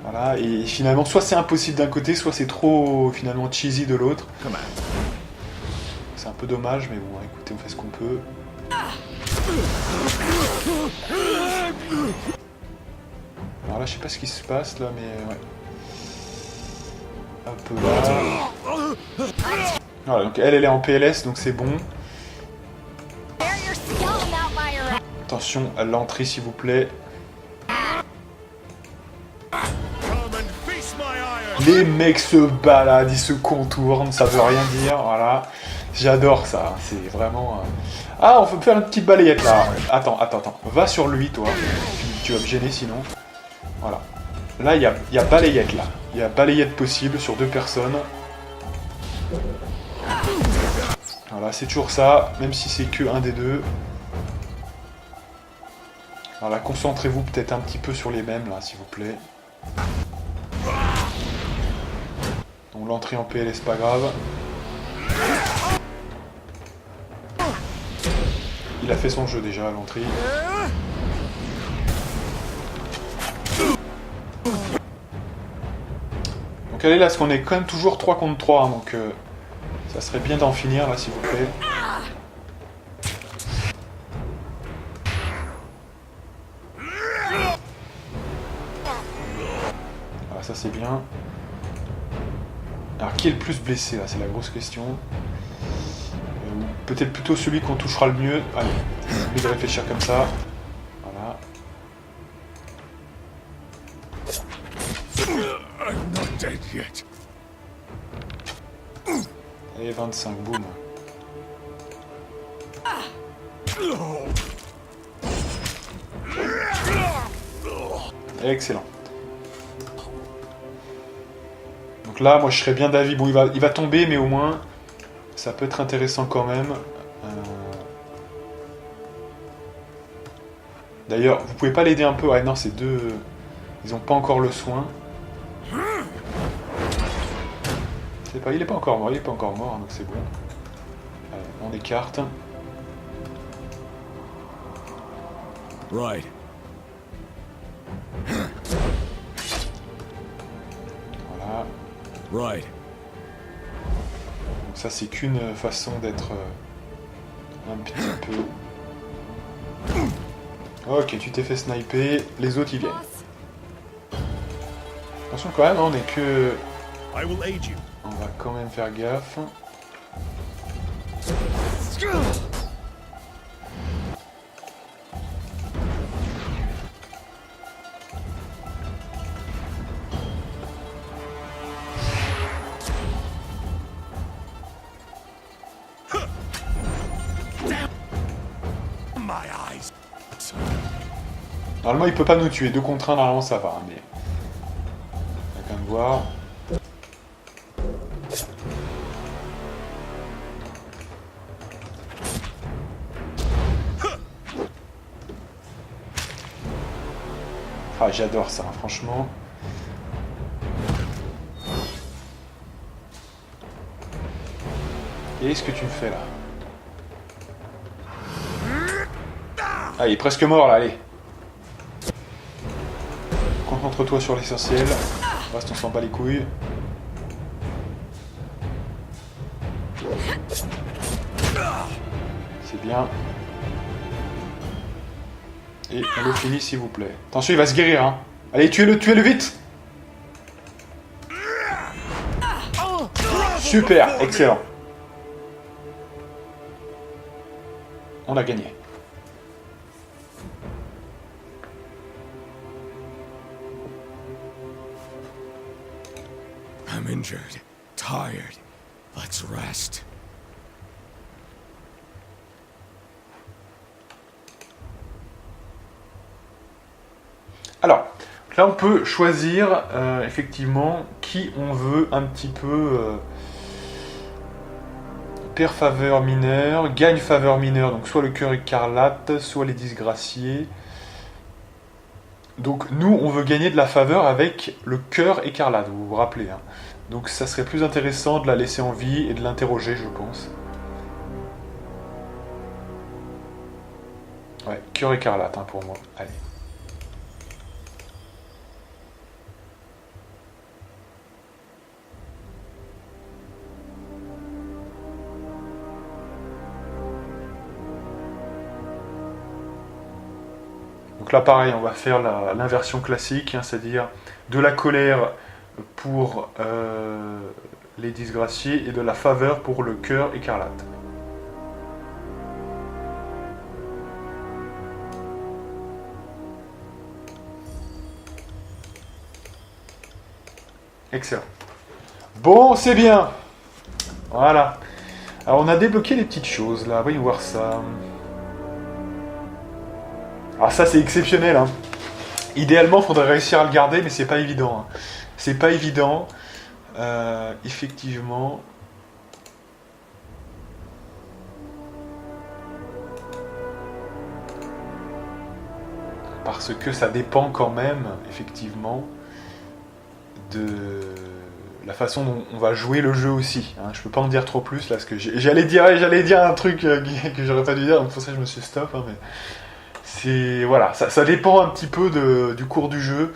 voilà. Et finalement, soit c'est impossible d'un côté, soit c'est trop, finalement, cheesy de l'autre. Come on. C'est un peu dommage, mais bon, écoutez, on fait ce qu'on peut. Alors là, je sais pas ce qui se passe, là, mais... ouais. Un peu là... Voilà, donc elle est en PLS, donc c'est bon. Bear your skeleton out by your ass. Attention à l'entrée, s'il vous plaît. Come and feast my iron! Les mecs se baladent, ils se contournent, ça veut rien dire, voilà. J'adore ça, c'est vraiment... Ah, on peut faire une petite balayette là. Attends. Va sur lui, toi. Tu vas me gêner sinon. Voilà. Là, il y a balayette là. Il y a balayette possible sur 2 personnes. Voilà, c'est toujours ça, même si c'est que un des deux. Voilà, concentrez-vous peut-être un petit peu sur les mêmes là, s'il vous plaît. Donc l'entrée en PL, c'est pas grave. Il a fait son jeu déjà à l'entrée. Donc allez là, parce qu'on est quand même toujours 3 contre 3, hein, donc ça serait bien d'en finir là, s'il vous plaît. Voilà, ça c'est bien. Alors qui est le plus blessé là, c'est la grosse question. Peut-être plutôt celui qu'on touchera le mieux. Allez, au lieu de réfléchir comme ça. Voilà. I'm not dead yet. Et 25, boum. Excellent. Donc là, moi je serais bien d'avis. Bon, il va tomber, mais au moins, ça peut être intéressant quand même. D'ailleurs, vous pouvez pas l'aider un peu? Ouais, non, c'est deux... Ils ont pas encore le soin. C'est pas... Il est pas encore mort, donc c'est bon. Allez, on écarte. Right. Voilà. Right. Donc ça, c'est qu'une façon d'être un petit peu... Ok, tu t'es fait sniper, les autres ils viennent. Attention quand même, on est que... I will aid you. On va quand même faire gaffe. My eyes. Normalement il peut pas nous tuer, 2 contre 1 normalement ça va, mais... On va quand même voir. Ah j'adore ça, hein, franchement. Et ce que tu me fais là? Ah il est presque mort là, allez. Concentre-toi sur l'essentiel. Le reste on s'en bat les couilles. C'est bien. Et on le finit s'il vous plaît. Attention, il va se guérir, hein. Allez, tuez-le vite. Super, excellent. On a gagné. I'm injured, tired. Let's rest. Alors, là on peut choisir effectivement qui on veut un petit peu perd faveur mineure, gagne faveur mineure, donc soit le cœur écarlate, soit les disgraciés. Donc nous, on veut gagner de la faveur avec le cœur écarlate, vous vous rappelez. Hein. Donc ça serait plus intéressant de la laisser en vie et de l'interroger, je pense. Ouais, cœur écarlate hein, pour moi. Allez. Donc là pareil, on va faire l'inversion classique, hein, c'est-à-dire de la colère pour les disgraciés et de la faveur pour le cœur écarlate. Excellent. Bon, c'est bien. Voilà. Alors on a débloqué les petites choses là, voyons voir ça. Alors ça c'est exceptionnel. Hein. Idéalement, il faudrait réussir à le garder, mais c'est pas évident. Hein. C'est pas évident. Effectivement. Parce que ça dépend quand même, effectivement, de la façon dont on va jouer le jeu aussi. Hein. Je peux pas en dire trop plus là, parce que j'allais dire un truc que j'aurais pas dû dire, donc pour ça je me suis stop. Hein, mais c'est voilà, ça dépend un petit peu du cours du jeu,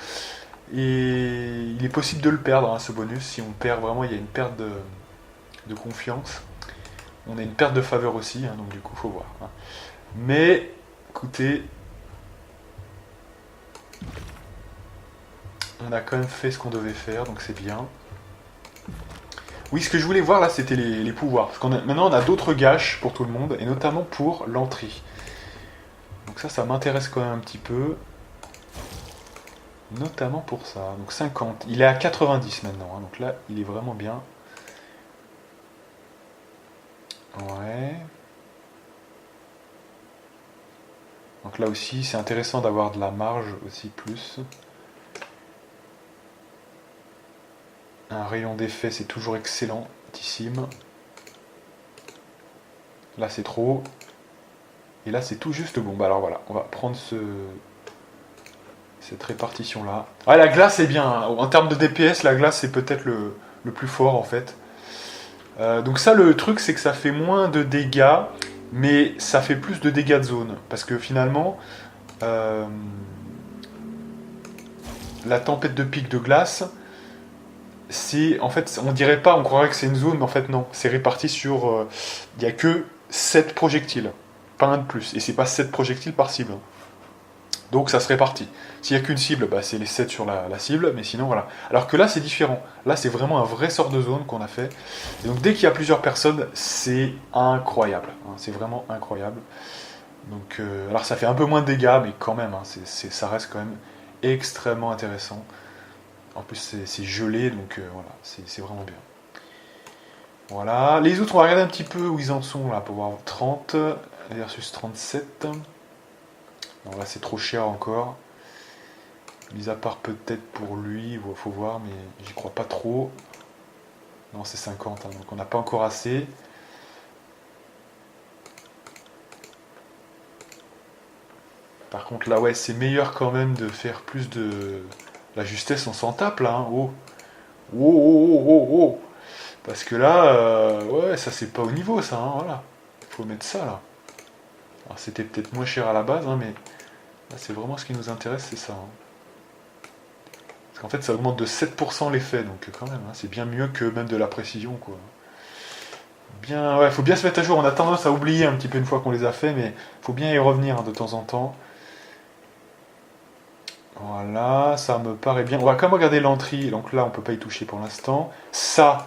et il est possible de le perdre hein, ce bonus. Si on perd vraiment, il y a une perte de confiance. On a une perte de faveur aussi, hein, donc du coup faut voir. Hein. Mais écoutez. On a quand même fait ce qu'on devait faire, donc c'est bien. Oui, ce que je voulais voir là, c'était les pouvoirs. Parce maintenant, on a d'autres gâches pour tout le monde, et notamment pour l'entrée. Donc ça m'intéresse quand même un petit peu. Notamment pour ça. Donc 50. Il est à 90 maintenant, hein, donc là, il est vraiment bien. Ouais. Donc là aussi, c'est intéressant d'avoir de la marge aussi plus. Un rayon d'effet, c'est toujours excellentissime. Là, c'est trop. Et là, c'est tout juste bon. Bah alors voilà, on va prendre cette répartition-là. Ah, la glace est bien. Hein. En termes de DPS, la glace, c'est peut-être le plus fort, en fait. Donc ça, le truc, c'est que ça fait moins de dégâts, mais ça fait plus de dégâts de zone. Parce que finalement, la tempête de pic de glace... En fait, on dirait pas, on croirait que c'est une zone, mais en fait non, c'est réparti sur, il n'y a que 7 projectiles, pas un de plus, et c'est pas 7 projectiles par cible. Donc ça se répartit. S'il n'y a qu'une cible, bah, c'est les 7 sur la cible, mais sinon voilà. Alors que là c'est différent, là c'est vraiment un vrai sort de zone qu'on a fait, et donc dès qu'il y a plusieurs personnes, c'est incroyable, hein, c'est vraiment incroyable. Donc, alors ça fait un peu moins de dégâts, mais quand même, hein, ça reste quand même extrêmement intéressant. En plus, c'est gelé, donc voilà, c'est vraiment bien. Voilà. Les autres, on va regarder un petit peu où ils en sont, là, pour voir 30 versus 37. Non, là, c'est trop cher encore. Mis à part peut-être pour lui, il faut voir, mais j'y crois pas trop. Non, c'est 50, hein, donc on n'a pas encore assez. Par contre, là, ouais, c'est meilleur quand même de faire plus de... La justesse, on s'en tape là, hein. Oh. Oh. Parce que là, ouais, ça c'est pas au niveau ça, hein, voilà. Faut mettre ça là. Alors c'était peut-être moins cher à la base, hein, mais là c'est vraiment ce qui nous intéresse, c'est ça. Hein. Parce qu'en fait ça augmente de 7% l'effet, donc quand même, hein, c'est bien mieux que même de la précision, quoi. Bien, ouais, faut bien se mettre à jour, on a tendance à oublier un petit peu une fois qu'on les a fait, mais faut bien y revenir hein, de temps en temps. Voilà, ça me paraît bien. On va quand même regarder l'entrée, donc là on peut pas y toucher pour l'instant. Ça,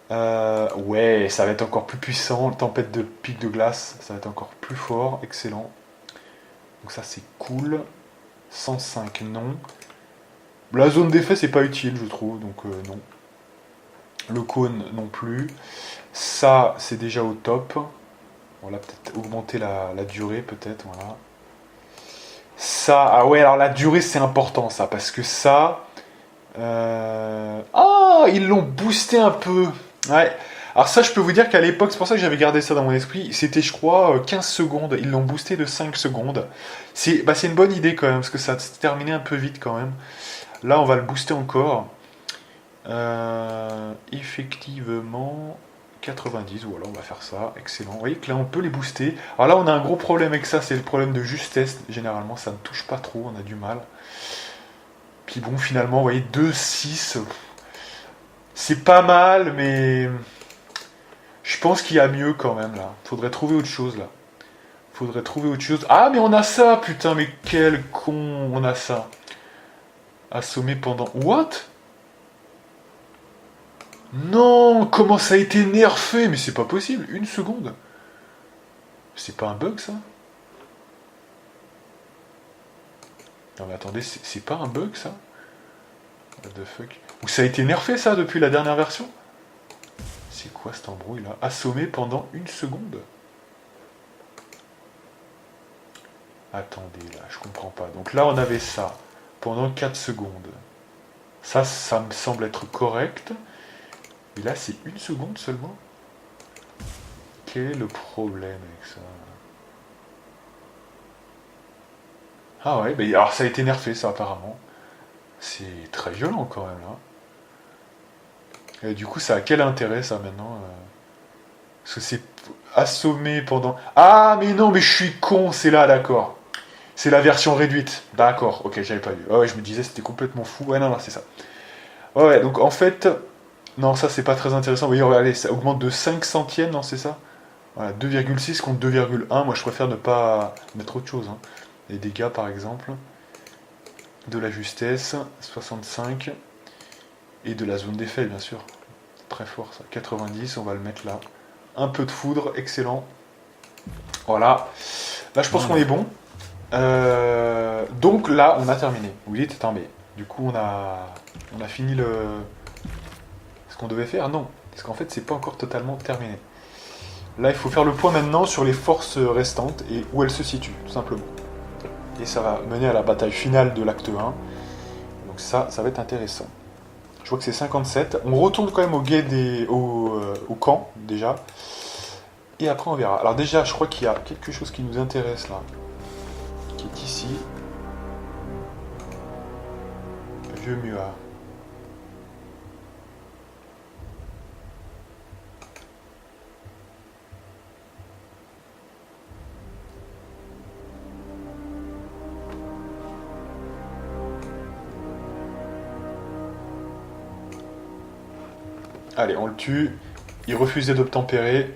ouais, ça va être encore plus puissant. Tempête de pic de glace, ça va être encore plus fort, excellent. Donc ça c'est cool. 105 non. La zone d'effet c'est pas utile je trouve, donc non. Le cône non plus. Ça c'est déjà au top. On va peut-être augmenter la durée peut-être, voilà. Ça, ah ouais, alors la durée c'est important ça, parce que ça... Ah, ils l'ont boosté un peu. Ouais. Alors ça, je peux vous dire qu'à l'époque, c'est pour ça que j'avais gardé ça dans mon esprit, c'était, je crois, 15 secondes. Ils l'ont boosté de 5 secondes. C'est une bonne idée quand même, parce que ça s'est terminé un peu vite quand même. Là, on va le booster encore. Effectivement, 90, voilà, on va faire ça. Excellent. Vous voyez que là, on peut les booster. Alors là, on a un gros problème avec ça, c'est le problème de justesse. Généralement, ça ne touche pas trop, on a du mal. Puis bon, finalement, vous voyez, 2, 6... C'est pas mal, mais je pense qu'il y a mieux quand même là. Faudrait trouver autre chose là. Faudrait trouver autre chose. Ah, mais on a ça, putain, mais quel con, on a ça. Assommé pendant... What? Non, comment ça a été nerfé? Mais c'est pas possible, 1 seconde. C'est pas un bug ça? Non mais attendez, c'est pas un bug ça? What the fuck? Ou ça a été nerfé ça depuis la dernière version? C'est quoi cet embrouille là? Assommé pendant 1 seconde? Attendez là, je comprends pas. Donc là on avait ça pendant 4 secondes. Ça me semble être correct. Et là c'est 1 seconde seulement? Quel est le problème avec ça? Ah ouais, mais alors ça a été nerfé ça apparemment. C'est très violent quand même là. Et du coup, ça a quel intérêt ça maintenant Parce que c'est assommé pendant... Ah mais non, mais je suis con, c'est là, d'accord. C'est la version réduite. D'accord, ok, j'avais pas vu. Ouais, je me disais c'était complètement fou. Ouais, non, c'est ça. Ouais, donc en fait... Non, ça c'est pas très intéressant. Vous voyez, regardez, ça augmente de 5 centièmes, non, c'est ça? Voilà, 2,6 contre 2,1. Moi je préfère ne pas mettre autre chose. Hein. Les dégâts par exemple. De la justesse, 65. Et de la zone d'effet, bien sûr. Très fort, ça. 90, on va le mettre là. Un peu de foudre, excellent. Voilà. Là, je pense qu'on est bon. Donc là, on a terminé. Vous dites, attends, mais du coup, on a fini ce qu'on devait faire? Non. Parce qu'en fait, c'est pas encore totalement terminé. Là, il faut faire le point maintenant sur les forces restantes et où elles se situent, tout simplement. Et ça va mener à la bataille finale de l'acte 1. Donc ça va être intéressant. Je vois que c'est 57. On retourne quand même au guet au camp, déjà. Et après, on verra. Alors déjà, je crois qu'il y a quelque chose qui nous intéresse, là. Qui est ici. Vieux Muard. Allez, on le tue. Il refusait d'obtempérer.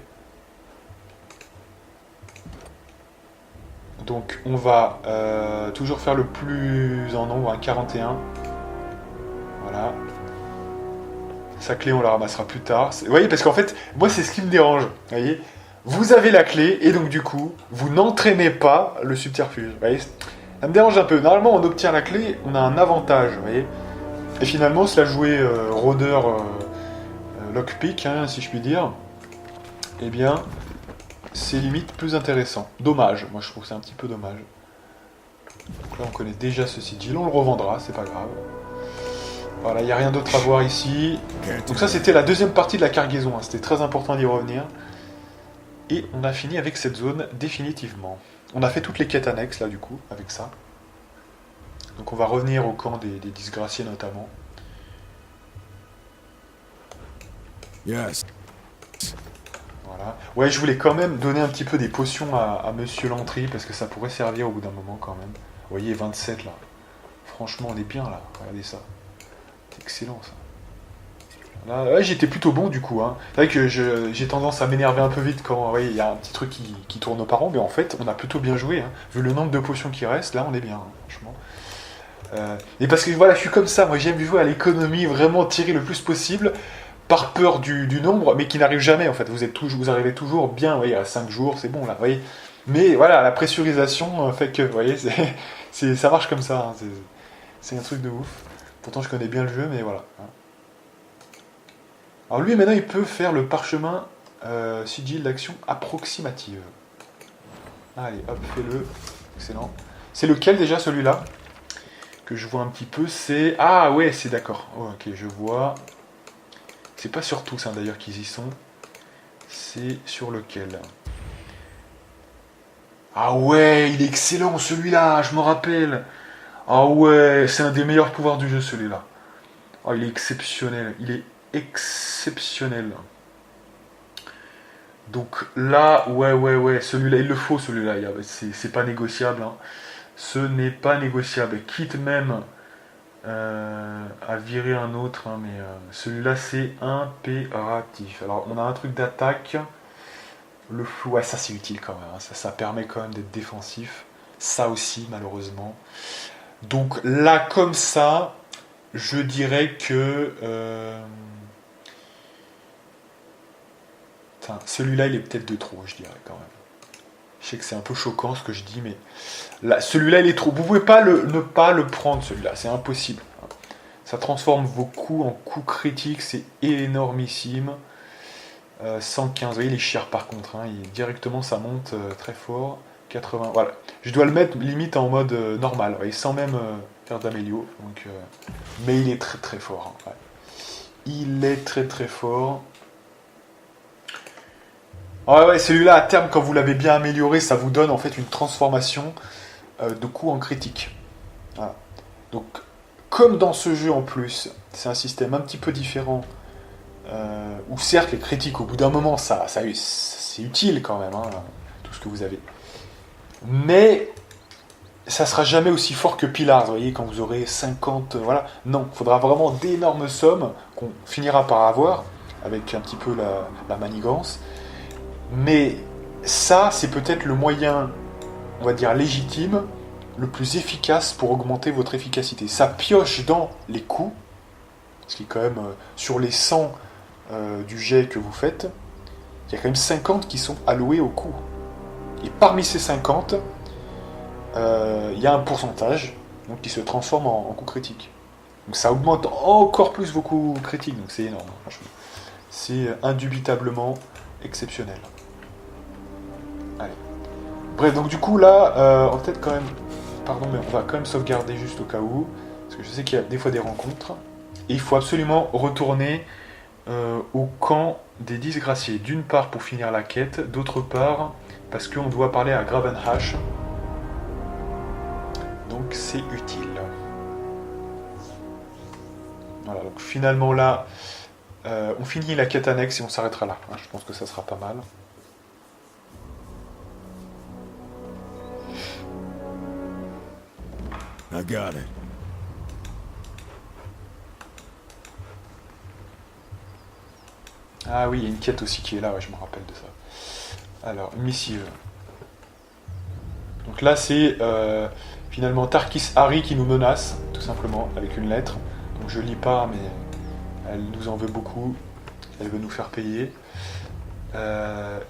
Donc on va toujours faire le plus en nombre, un 41. Voilà. Sa clé, on la ramassera plus tard. Vous voyez, parce qu'en fait, moi, c'est ce qui me dérange. Vous voyez, vous avez la clé, et donc du coup, vous n'entraînez pas le subterfuge. Vous voyez, ça me dérange un peu. Normalement, on obtient la clé, on a un avantage. Vous voyez. Et finalement, se la jouer rôdeur... lockpick, hein, si je puis dire, eh bien, c'est limite plus intéressant. Dommage, moi je trouve que c'est un petit peu dommage. Donc là, on connaît déjà ce sigil, on le revendra, c'est pas grave. Voilà, il n'y a rien d'autre à voir ici. Donc ça, c'était la deuxième partie de la cargaison, hein. C'était très important d'y revenir. Et on a fini avec cette zone définitivement. On a fait toutes les quêtes annexes, là, du coup, avec ça. Donc on va revenir au camp des disgraciés, notamment. Yes. Voilà. Ouais, je voulais quand même donner un petit peu des potions à Monsieur Lantry, parce que ça pourrait servir au bout d'un moment quand même. Vous voyez, 27 là. Franchement, on est bien là. Regardez ça. C'est excellent ça. Là, ouais, j'étais plutôt bon du coup. Hein. C'est vrai que j'ai tendance à m'énerver un peu vite quand il y a un petit truc qui tourne au parents, mais en fait, on a plutôt bien joué. Hein. Vu le nombre de potions qui restent, là, on est bien, hein, franchement. Et parce que voilà, je suis comme ça. Moi, j'aime jouer à l'économie, vraiment tirer le plus possible. Par peur du nombre, mais qui n'arrive jamais en fait. Vous arrivez toujours bien, vous voyez, à 5 jours, c'est bon là, vous voyez. Mais voilà, la pressurisation fait que, vous voyez, ça marche comme ça. Hein, c'est un truc de ouf. Pourtant, je connais bien le jeu, mais voilà. Alors lui, maintenant, il peut faire le parchemin sigil d'action approximative. Allez, hop, fais-le. Excellent. C'est lequel déjà, celui-là? Que je vois un petit peu, c'est... Ah ouais, c'est d'accord. Oh, ok, je vois... C'est pas sur tous, hein, d'ailleurs, qu'ils y sont. C'est sur lequel? Ah ouais, il est excellent celui-là, je me rappelle. Ah ouais, c'est un des meilleurs pouvoirs du jeu celui-là. Ah, il est exceptionnel, il est exceptionnel. Donc là, ouais, celui-là, il le faut celui-là, c'est pas négociable. Hein. Ce n'est pas négociable, quitte même à virer un autre, hein, mais celui-là c'est impératif. Alors on a un truc d'attaque. Le flou, ouais, ça c'est utile quand même, hein. Ça permet quand même d'être défensif. Ça aussi, malheureusement. Donc là, comme ça, je dirais que... celui-là, il est peut-être de trop, je dirais quand même. Je sais que c'est un peu choquant ce que je dis, mais là, celui-là, il est trop. Vous pouvez pas ne pas le prendre, celui-là. C'est impossible. Ça transforme vos coups en coups critiques. C'est énormissime. 115, vous voyez les chiens par contre, hein, directement ça monte très fort, 80, voilà, je dois le mettre limite en mode normal, vous voyez, sans même faire d'amélio, donc, mais il est très très fort, hein, ouais. Il est très très fort. Ah ouais, celui-là à terme quand vous l'avez bien amélioré, ça vous donne en fait une transformation de coup en critique, voilà. Donc comme dans ce jeu en plus, c'est un système un petit peu différent. Où certes les critiques au bout d'un moment c'est utile quand même, hein, tout ce que vous avez, mais ça sera jamais aussi fort que Pillars, vous voyez, quand vous aurez 50, voilà, non, il faudra vraiment d'énormes sommes qu'on finira par avoir avec un petit peu la manigance, mais ça c'est peut-être le moyen, on va dire légitime, le plus efficace pour augmenter votre efficacité. Ça pioche dans les coups, ce qui est quand même sur les 100 du jet que vous faites, il y a quand même 50 qui sont alloués au coup. Et parmi ces 50, il y a un pourcentage donc, qui se transforme en coup critique. Donc ça augmente encore plus vos coups critiques, donc c'est énorme, franchement. C'est indubitablement exceptionnel. Allez. Bref, donc du coup là, on va peut-être quand même... Pardon, mais on va quand même sauvegarder juste au cas où, parce que je sais qu'il y a des fois des rencontres, et il faut absolument retourner au camp des disgraciés, d'une part pour finir la quête, d'autre part parce qu'on doit parler à Gravenhash, donc c'est utile. Voilà, donc finalement là on finit la quête annexe et on s'arrêtera là, hein, je pense que ça sera pas mal. I got it. Ah oui, il y a une quête aussi qui est là, ouais, je me rappelle de ça. Alors, missive. Donc là, c'est finalement Tarkis Hari qui nous menace, tout simplement, avec une lettre. Donc je lis pas, mais elle nous en veut beaucoup. Elle veut nous faire payer. Et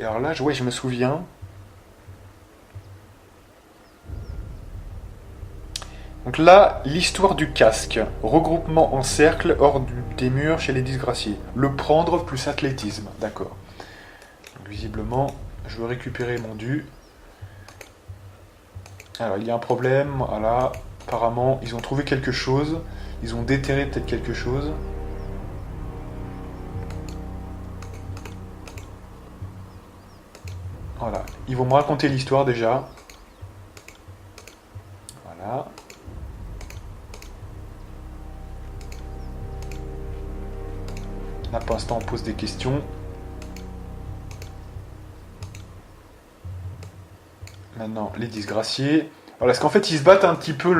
alors là, ouais, je me souviens. Donc là, l'histoire du casque. Regroupement en cercle hors des murs chez les disgraciés. Le prendre plus athlétisme. D'accord. Donc, visiblement, je veux récupérer mon dû. Alors, il y a un problème. Voilà. Apparemment, ils ont trouvé quelque chose. Ils ont déterré peut-être quelque chose. Voilà. Ils vont me raconter l'histoire déjà. Voilà. Là, pour l'instant, on pose des questions. Maintenant, les disgraciés. Voilà, parce qu'en fait, ils se battent un petit peu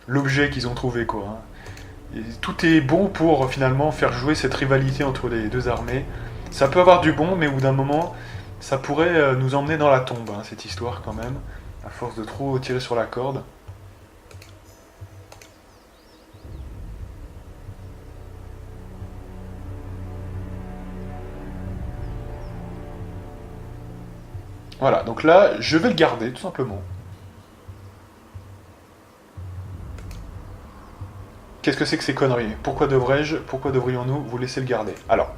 l'objet qu'ils ont trouvé, quoi. Hein. Et tout est bon pour, finalement, faire jouer cette rivalité entre les deux armées. Ça peut avoir du bon, mais au bout d'un moment, ça pourrait nous emmener dans la tombe, hein, cette histoire, quand même. À force de trop tirer sur la corde. Voilà, donc là, je vais le garder, tout simplement. Qu'est-ce que c'est que ces conneries? Pourquoi devrions-nous vous laisser le garder? Alors,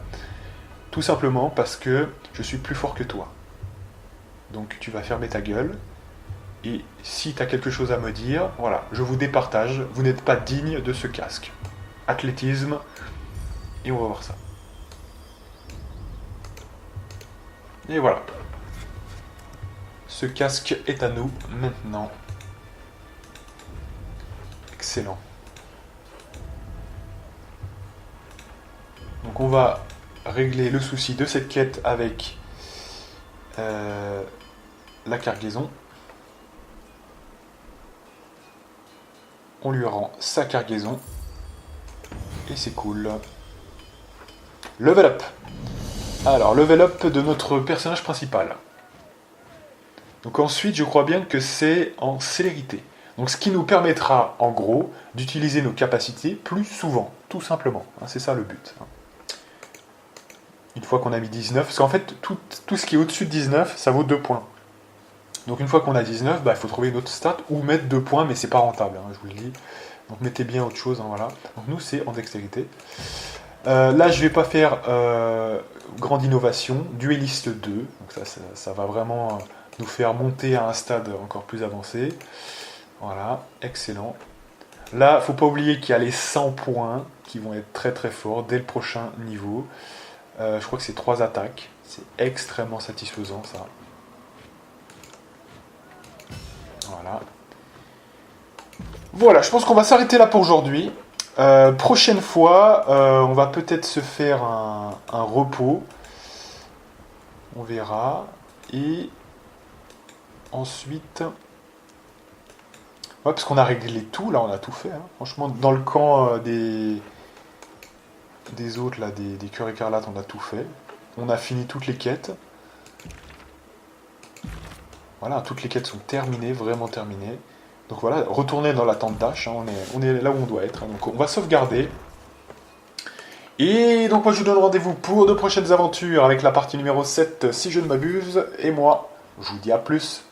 tout simplement parce que je suis plus fort que toi. Donc tu vas fermer ta gueule, et si tu as quelque chose à me dire, voilà, je vous départage, vous n'êtes pas digne de ce casque. Athlétisme, et on va voir ça. Et voilà. Ce casque est à nous maintenant. Excellent. Donc on va régler le souci de cette quête avec la cargaison. On lui rend sa cargaison. Et c'est cool. Level up. Alors, level up de notre personnage principal. Donc ensuite, je crois bien que c'est en célérité. Donc ce qui nous permettra, en gros, d'utiliser nos capacités plus souvent, tout simplement. C'est ça le but. Une fois qu'on a mis 19, parce qu'en fait, tout ce qui est au-dessus de 19, ça vaut 2 points. Donc une fois qu'on a 19, il faut trouver une autre stat ou mettre 2 points, mais c'est pas rentable, je vous le dis. Donc mettez bien autre chose, voilà. Donc nous, c'est en dextérité. Là, je vais pas faire grande innovation. Dueliste 2, donc ça va vraiment nous faire monter à un stade encore plus avancé. Voilà, excellent. Là, faut pas oublier qu'il y a les 100 points qui vont être très très forts dès le prochain niveau. Je crois que c'est 3 attaques. C'est extrêmement satisfaisant, ça. Voilà. Voilà, je pense qu'on va s'arrêter là pour aujourd'hui. Prochaine fois, on va peut-être se faire un repos. On verra. Et ensuite... Ouais, parce qu'on a réglé tout, là on a tout fait. Franchement, dans le camp des autres, là, des cœurs écarlates, on a tout fait. On a fini toutes les quêtes. Voilà, toutes les quêtes sont terminées, vraiment terminées. Donc voilà, retourner dans la tente d'Ash, on est là où on doit être. Donc on va sauvegarder. Et donc moi je vous donne rendez-vous pour de prochaines aventures avec la partie numéro 7, si je ne m'abuse. Et moi, je vous dis à plus.